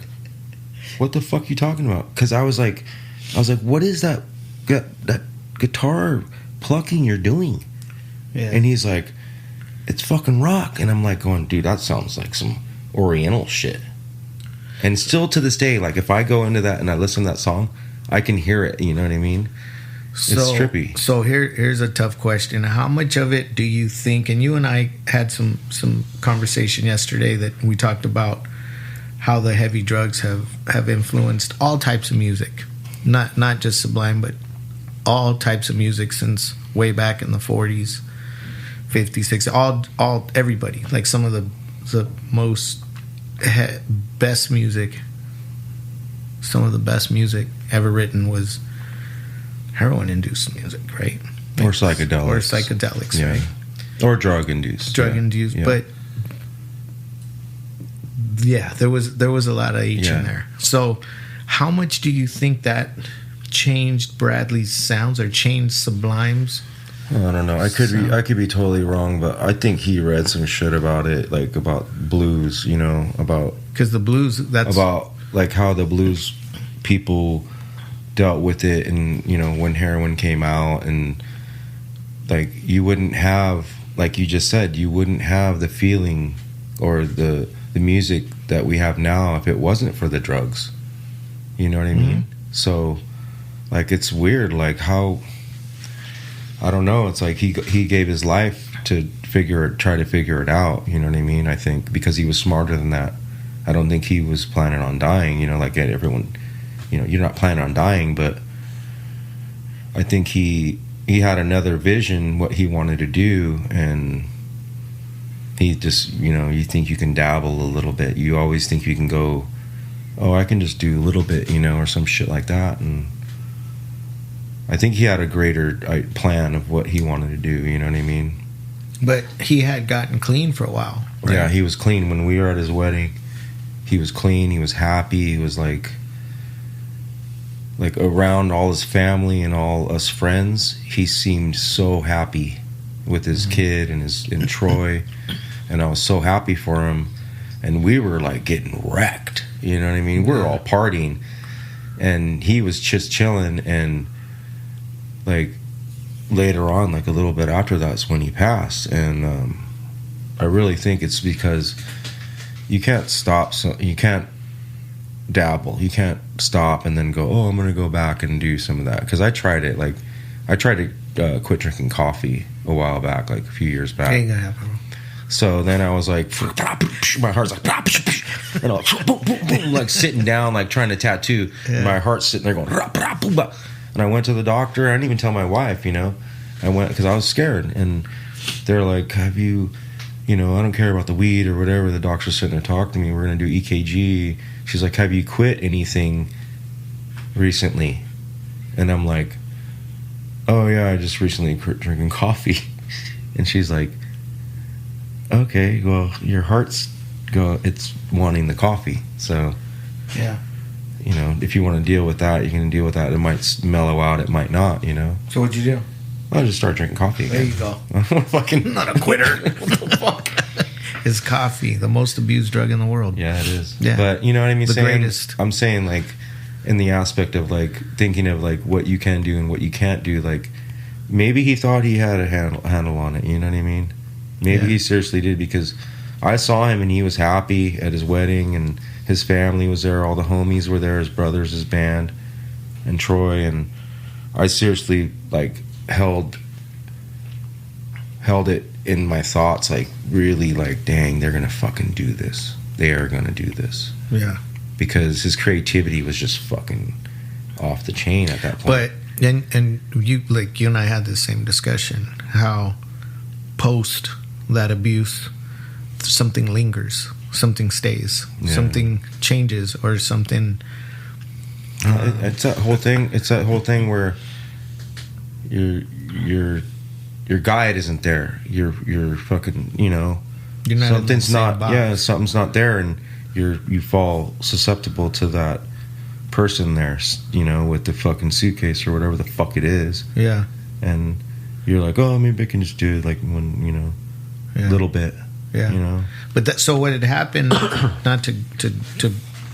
what the fuck are you talking about? Because I was like, what is that guitar plucking you're doing? Yeah. And he's like, it's fucking rock. And I'm like going, dude, that sounds like some Oriental shit. And still to this day, like if I go into that and I listen to that song, I can hear it. You know what I mean? It's trippy. So here's a tough question. How much of it do you think, and you and I had some conversation yesterday that we talked about how the heavy drugs have influenced all types of music, not just Sublime, but all types of music since way back in the 40s, 50s, 60s, everybody. Like some of the most best music, some of the best music ever written was heroin-induced music, right? Or psychedelics. Or psychedelics, yeah. Right? Or drug-induced. Drug-induced, yeah. But yeah, there was a lot of each in there. So how much do you think that changed Bradley's sounds or changed Sublime's? I don't know. I could be totally wrong, but I think he read some shit about it, like about blues, you know, about because the blues about like how the blues people dealt with it, and you know when heroin came out, and like you wouldn't have, like you just said, you wouldn't have the feeling or the music that we have now if it wasn't for the drugs. You know what I mean? Mm-hmm. So like it's weird, like how, I don't know, it's like he gave his life to try to figure it out, you know what I mean? I think because he was smarter than that. I don't think he was planning on dying, you know, like everyone, you know, you're not planning on dying, but I think he had another vision, what he wanted to do, and he just, you know, you think you can dabble a little bit. You always think you can go, oh, I can just do a little bit, you know, or some shit like that, and I think he had a greater plan of what he wanted to do, you know what I mean? But he had gotten clean for a while, right? Yeah, he was clean. When we were at his wedding, he was clean, he was happy, he was like around all his family and all us friends, he seemed so happy with his kid and Troy, and I was so happy for him, and we were like getting wrecked, you know what I mean? We were all partying, and he was just chilling, and like later on, like a little bit after that's when he passed, and I really think it's because you can't stop, so you can't dabble, you can't stop and then go, oh, I'm gonna go back and do some of that, because I tried it. Like I tried to quit drinking coffee a while back, like a few years back. Ain't gonna happen. So then I was like, my heart's like, and I'm like sitting down, like trying to tattoo. Yeah. My heart's sitting there going, and I went to the doctor. I didn't even tell my wife, you know. I went because I was scared, and they're like, have you, you know, I don't care about the weed or whatever. The doctor's sitting there talking to me. We're gonna do EKG. She's like, have you quit anything recently? And I'm like, oh yeah, I just recently quit drinking coffee. And she's like, okay, well, your heart's it's wanting the coffee. So yeah, you know, if you want to deal with that, you can deal with that. It might mellow out, it might not, you know. So what'd you do? I just start drinking coffee again. There you go. I'm fucking not a quitter. What the fuck? is coffee, the most abused drug in the world. Yeah, it is. Yeah. But you know what I mean? The greatest. I'm saying, like, in the aspect of, like, thinking of, like, what you can do and what you can't do, like, maybe he thought he had a handle on it, you know what I mean? Maybe he seriously did, because I saw him and he was happy at his wedding, and his family was there, all the homies were there, his brothers, his band, and Troy, and I seriously, like, held it in my thoughts, like, really, like, dang, they're gonna fucking do this. They are gonna do this. Yeah. Because his creativity was just fucking off the chain at that point. But and you, like, you and I had the same discussion, how post that abuse something lingers, something stays, something changes, or something it's that whole thing where your guide isn't there. You're fucking, you know, you're not something's in the not same box. Yeah, something's not there, and you fall susceptible to that person there, you know, with the fucking suitcase or whatever the fuck it is. Yeah. And you're like, oh, maybe I can just do it, like, one, you know, little bit. Yeah. You know. But that, so what had happened, not to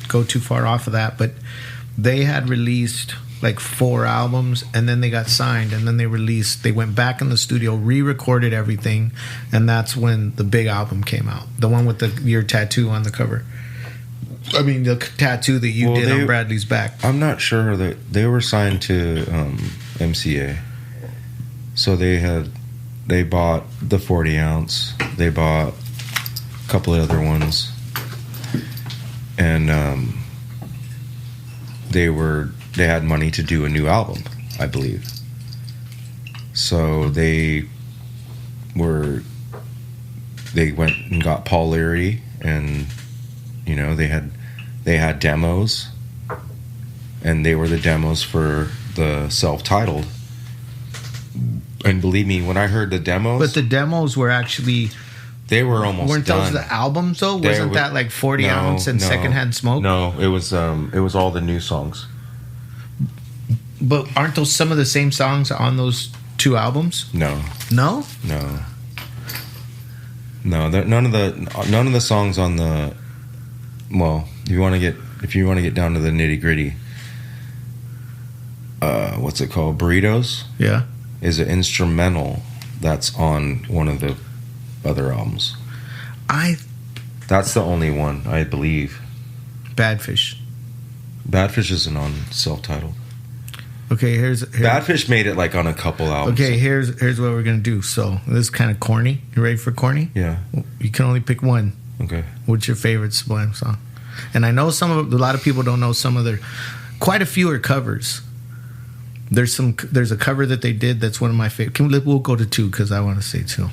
go too far off of that, but they had released like 4 albums, and then they got signed, and then they went back in the studio, re-recorded everything, and that's when the big album came out, the one with your tattoo on the cover. I mean, the tattoo that you did on Bradley's back. I'm not sure that they were signed to MCA, so they bought the 40 ounce, they bought a couple of other ones, and they had money to do a new album, I believe. So they went and got Paul Leary, and you know, they had demos, and they were the demos for the self-titled. And believe me, when I heard the demos, but the demos were actually, they were almost weren't done. those the albums though? Wasn't that like 40 ounce and Secondhand Smoke? No, it was all the new songs. But aren't those some of the same songs on those 2 albums? No. No? No. None of the songs on the, well, if you want to get down to the nitty gritty, what's it called? Burritos? Yeah. Is an instrumental that's on one of the other albums. That's the only one, I believe. Badfish. Badfish isn't on self-titled. Okay, here's Badfish made it like on a couple albums. Okay, here's what we're gonna do. So this is kind of corny. You ready for corny? Yeah. You can only pick one. Okay. What's your favorite Sublime song? And I know a lot of people don't know some of their. Quite a few are covers. There's a cover that they did that's one of my favorite. We'll go to 2 because I want to say 2.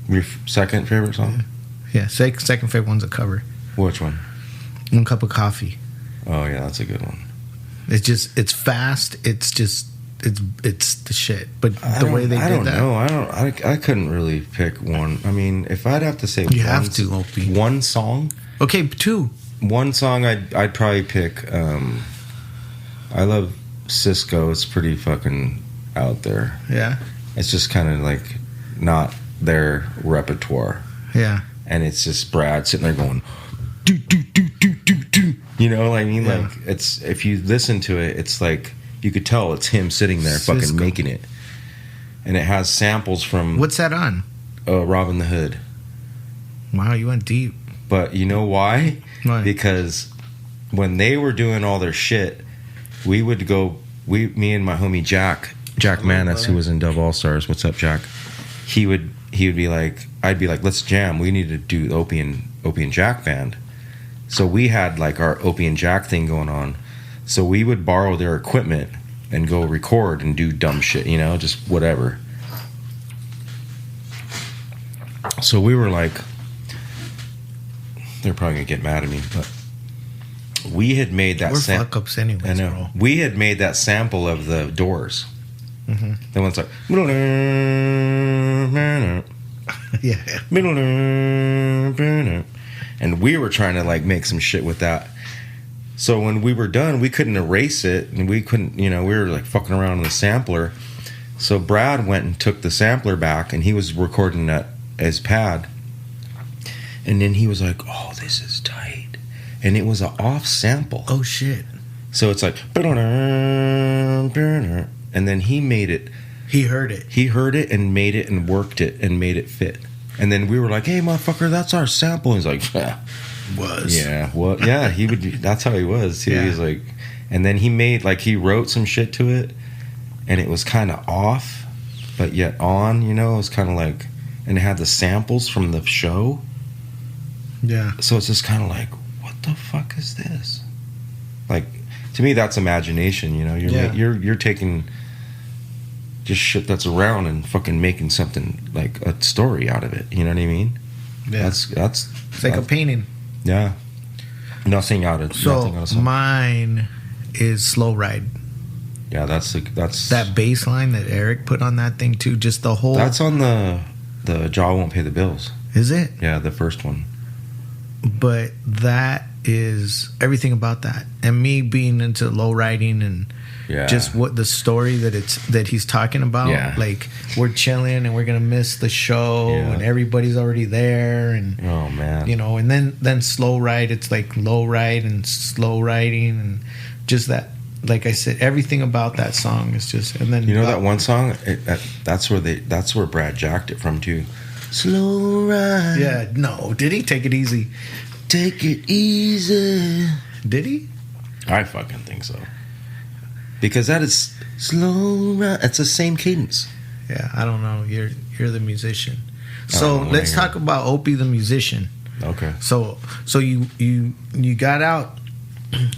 Your second favorite song? Yeah, second favorite one's a cover. Which one? One Cup of Coffee. Oh yeah, that's a good one. It's fast. It's the shit. But the way they did that, I don't know. I couldn't really pick one. I mean, if I'd have to say, you have to, Opie. One song. Okay, 2. One song I'd probably pick. I love Cisco. It's pretty fucking out there. Yeah. It's just kind of like not their repertoire. Yeah. And it's just Brad sitting there going, do do do do do do. You know what I mean? Yeah. Like, it's, if you listen to it, it's like you could tell it's him sitting there Cisco. fucking making it. And it has samples from What's that on? Robin the Hood. Wow, you went deep. But you know why? Why? Because when they were doing all their shit, we would go. Me and my homie Jack Manis, who was in Dove Allstars. What's up, Jack? He would be like, I'd be like, let's jam. We need to do Opie and Jack band. So we had like our Opie and Jack thing going on. So we would borrow their equipment and go record and do dumb shit, you know, just whatever. So we were like, they're probably gonna get mad at me, but we had made that. We're fuck ups anyways. I know. Bro. We had made that sample of the Doors. Mm-hmm. The one's like, yeah. And we were trying to like make some shit with that. So when we were done, we couldn't erase it, and we couldn't, you know, we were like fucking around with the sampler. So Brad went and took the sampler back, and he was recording at his pad. And then he was like, oh, this is tight. And it was an off sample. Oh, shit. So it's like, and then he made it. He heard it. He heard it and made it and worked it and made it fit. And then we were like, hey, motherfucker, that's our sample. And he's like, Was. yeah, well, yeah, he would. That's how he was. He was like, and then he made, like, he wrote some shit to it. And it was kind of off, but yet on, you know, it was kind of like, and it had the samples from the show. Yeah. So it's just kind of like, what the fuck is this? Like, to me, that's imagination. You know, you're taking just shit that's around and fucking making something like a story out of it. You know what I mean? Yeah. It's like a painting. Yeah. Nothing out of something. Mine is Slow Ride. Yeah, that's that bass line that Eric put on that thing too. Just the whole. That's on the Jaw Won't Pay the Bills. Is it? Yeah, the first one. But that is everything about that, and me being into low riding and just what the story that he's talking about. Yeah. Like, we're chilling and we're gonna miss the show, and everybody's already there, and oh man, you know, and then slow ride. It's like low ride and slow riding, and just that. Like I said, everything about that song is just, and then you know that one song. That's where Brad jacked it from too. Slow ride. Yeah, no, did he take it easy? Take it easy. Did he? I fucking think so. Because that is slow ride. It's the same cadence. Yeah, I don't know. You're the musician. So let's talk about Opie the musician. Okay. So you got out.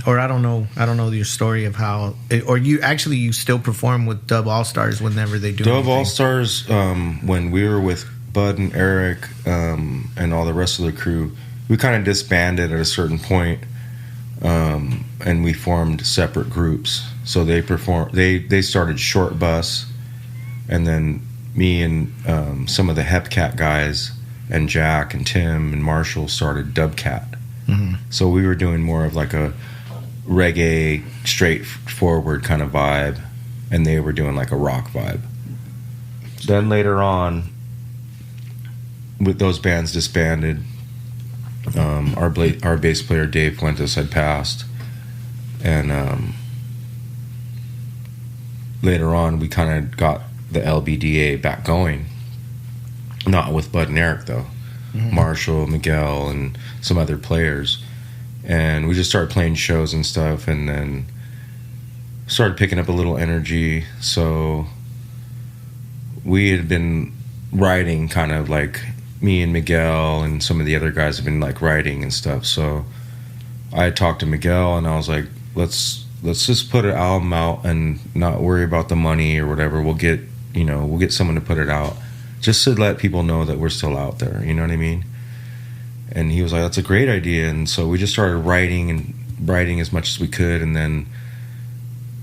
Or I don't know your story of how, or you still perform with Dub Allstars whenever they do Dub anything. Allstars. When we were with Bud and Eric and all the rest of the crew, we kind of disbanded at a certain point, and we formed separate groups. So they started Short Bus, and then me and some of the Hepcat guys and Jack and Tim and Marshall started Dubcat. Mm-hmm. So we were doing more of like a reggae, straightforward kind of vibe, and they were doing like a rock vibe. Then later on, with those bands disbanded, our bass player Dave Fuentes had passed, and later on we kind of got the LBDA back going. Not with Bud and Eric though. Mm-hmm. Marshall, Miguel, and some other players, and we just started playing shows and stuff, and then started picking up a little energy. So we had been writing, kind of like me and Miguel and some of the other guys have been like writing and stuff. So I talked to Miguel and I was like, let's just put an album out and not worry about the money or whatever. We'll get someone to put it out, just to let people know that we're still out there, you know what I mean? And he was like, that's a great idea. And so we just started writing as much as we could, and then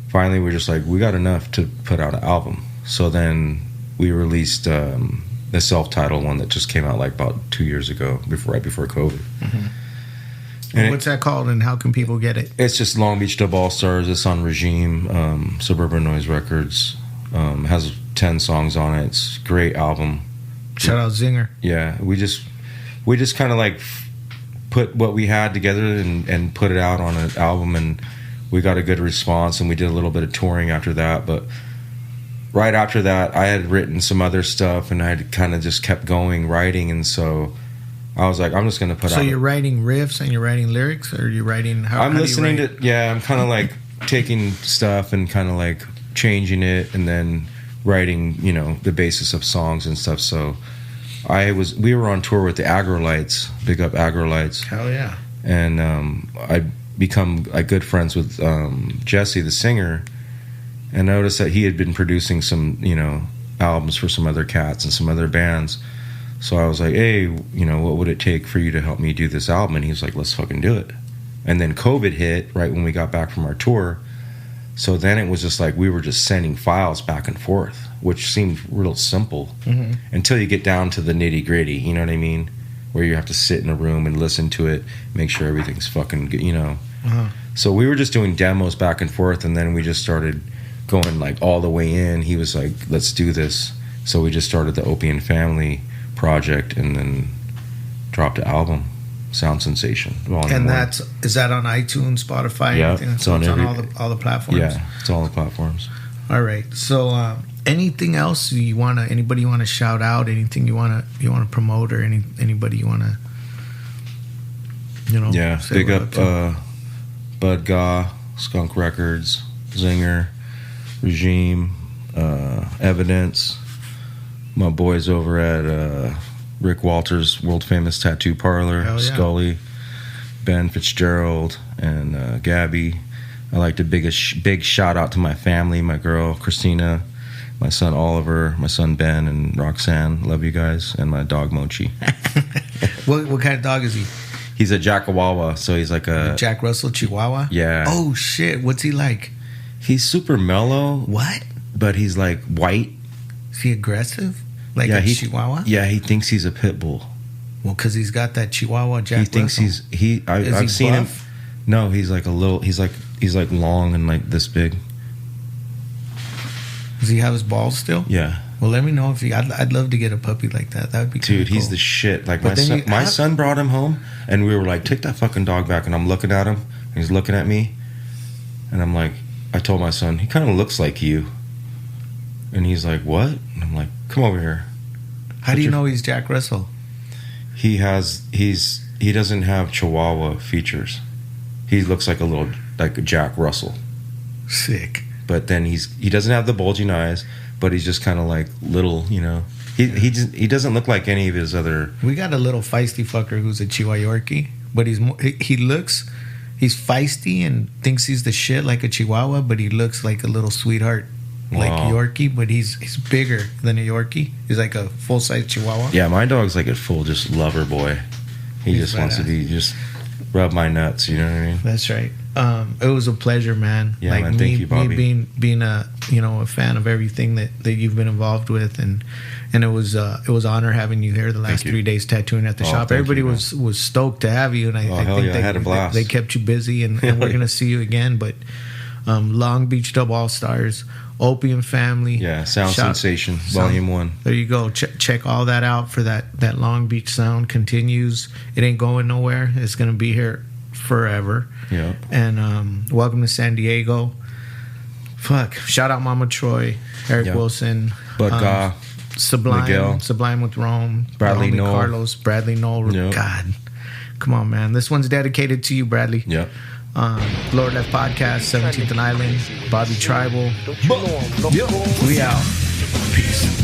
finally we're just like, we got enough to put out an album. So then we released the self-titled one that just came out like about 2 years ago, right before COVID. Mm-hmm. And what's that called, and how can people get it? It's just Long Beach Dub Allstars. It's on Regime, Suburban Noise Records. Has 10 songs on it. It's a great album. Shout out Zinger. Yeah, we just kind of like put what we had together and put it out on an album, and we got a good response, and we did a little bit of touring after that. But right after that, I had written some other stuff, and I had kind of just kept going writing, and so I was like, I'm just going to put out. So you're writing riffs and you're writing lyrics, or you're writing? I'm listening to. Yeah, I'm kind of like taking stuff and kind of like changing it, and then writing, the basis of songs and stuff. So we were on tour with the Agrolites. Big up Agrolites. Hell yeah. And I'd become good friends with Jesse, the singer, and noticed that he had been producing some, albums for some other cats and some other bands. So I was like, hey, what would it take for you to help me do this album? And he was like, let's fucking do it. And then COVID hit right when we got back from our tour. So then it was just like we were just sending files back and forth, which seemed real simple, mm-hmm. until you get down to the nitty gritty, you know what I mean? Where you have to sit in a room and listen to it, make sure everything's fucking good, Uh-huh. So we were just doing demos back and forth, and then we just started going like all the way in. He was like, let's do this. So we just started the Opie and Family project, and then dropped an album, Sound Sensation. And is that on iTunes, Spotify? Yeah, everything? it's on all the platforms. Yeah, it's all the platforms. All right. So, anything else anybody you want to shout out? Anything you want to promote, or anybody you want to, Yeah, big up Bud Gaw, Skunk Records, Zinger, Regime, Evidence. My boys over at Rick Walters' world famous tattoo parlor, Hell yeah. Scully, Ben Fitzgerald, and Gabby. I like to big shout out to my family, my girl Christina, my son Oliver, my son Ben, and Roxanne. Love you guys, and my dog Mochi. What kind of dog is he? He's a Jack Chihuahua, so he's like a Jack Russell Chihuahua. Yeah. Oh shit! What's he like? He's super mellow. What? But he's like white. Is he aggressive? Like a Chihuahua? Yeah, he thinks he's a pit bull. Well, because he's got that Chihuahua Jack He thinks Russell. I've seen him. No, he's like a little. He's like long and like this big. Does he have his balls still? Yeah. Well, let me know if I'd love to get a puppy like that. That would be dude. Cool. He's the shit. Like my son brought him home, and we were like, "Take that fucking dog back." And I'm looking at him, and he's looking at me, and I'm like, I told my son, he kind of looks like you. And he's like, what? And I'm like, come over here. How do you know he's Jack Russell? He doesn't have Chihuahua features. He looks like a Jack Russell. Sick. But then he doesn't have the bulging eyes, but he's just kind of like little, He doesn't look like any of his other. We got a little feisty fucker who's a Chihuahua Yorkie, but he's feisty and thinks he's the shit like a Chihuahua, but he looks like a little sweetheart. Like a Yorkie, but he's bigger than a Yorkie. He's like a full-size Chihuahua. Yeah, my dog's like a full just lover boy. He just wants to just rub my nuts, you know what I mean? That's right. It was a pleasure, man. Yeah, man, thank you, Bobby. Me being a a fan of everything that you've been involved with, and it was an honor having you here the last 3 days tattooing at the shop. Everybody was stoked to have you, and I think I had a blast. They kept you busy, and we're gonna see you again. But Long Beach Dub Allstars, Opium Family, Sound Sensation, Volume 1. There you go. Check all that out for that Long Beach sound continues. It ain't going nowhere. It's gonna be here forever. Yeah. And welcome to San Diego. Shout out Mama Troy, Eric Wilson, Bud Sublime, Miguel. Sublime with Rome, Bradley Noel, Carlos, Bradley Noel. Yep. God, come on, man. This one's dedicated to you, Bradley. Yep. Lower Left Podcast, 17th and Island, Bobby Tribal. Don't you know I'm loco? We out. Peace.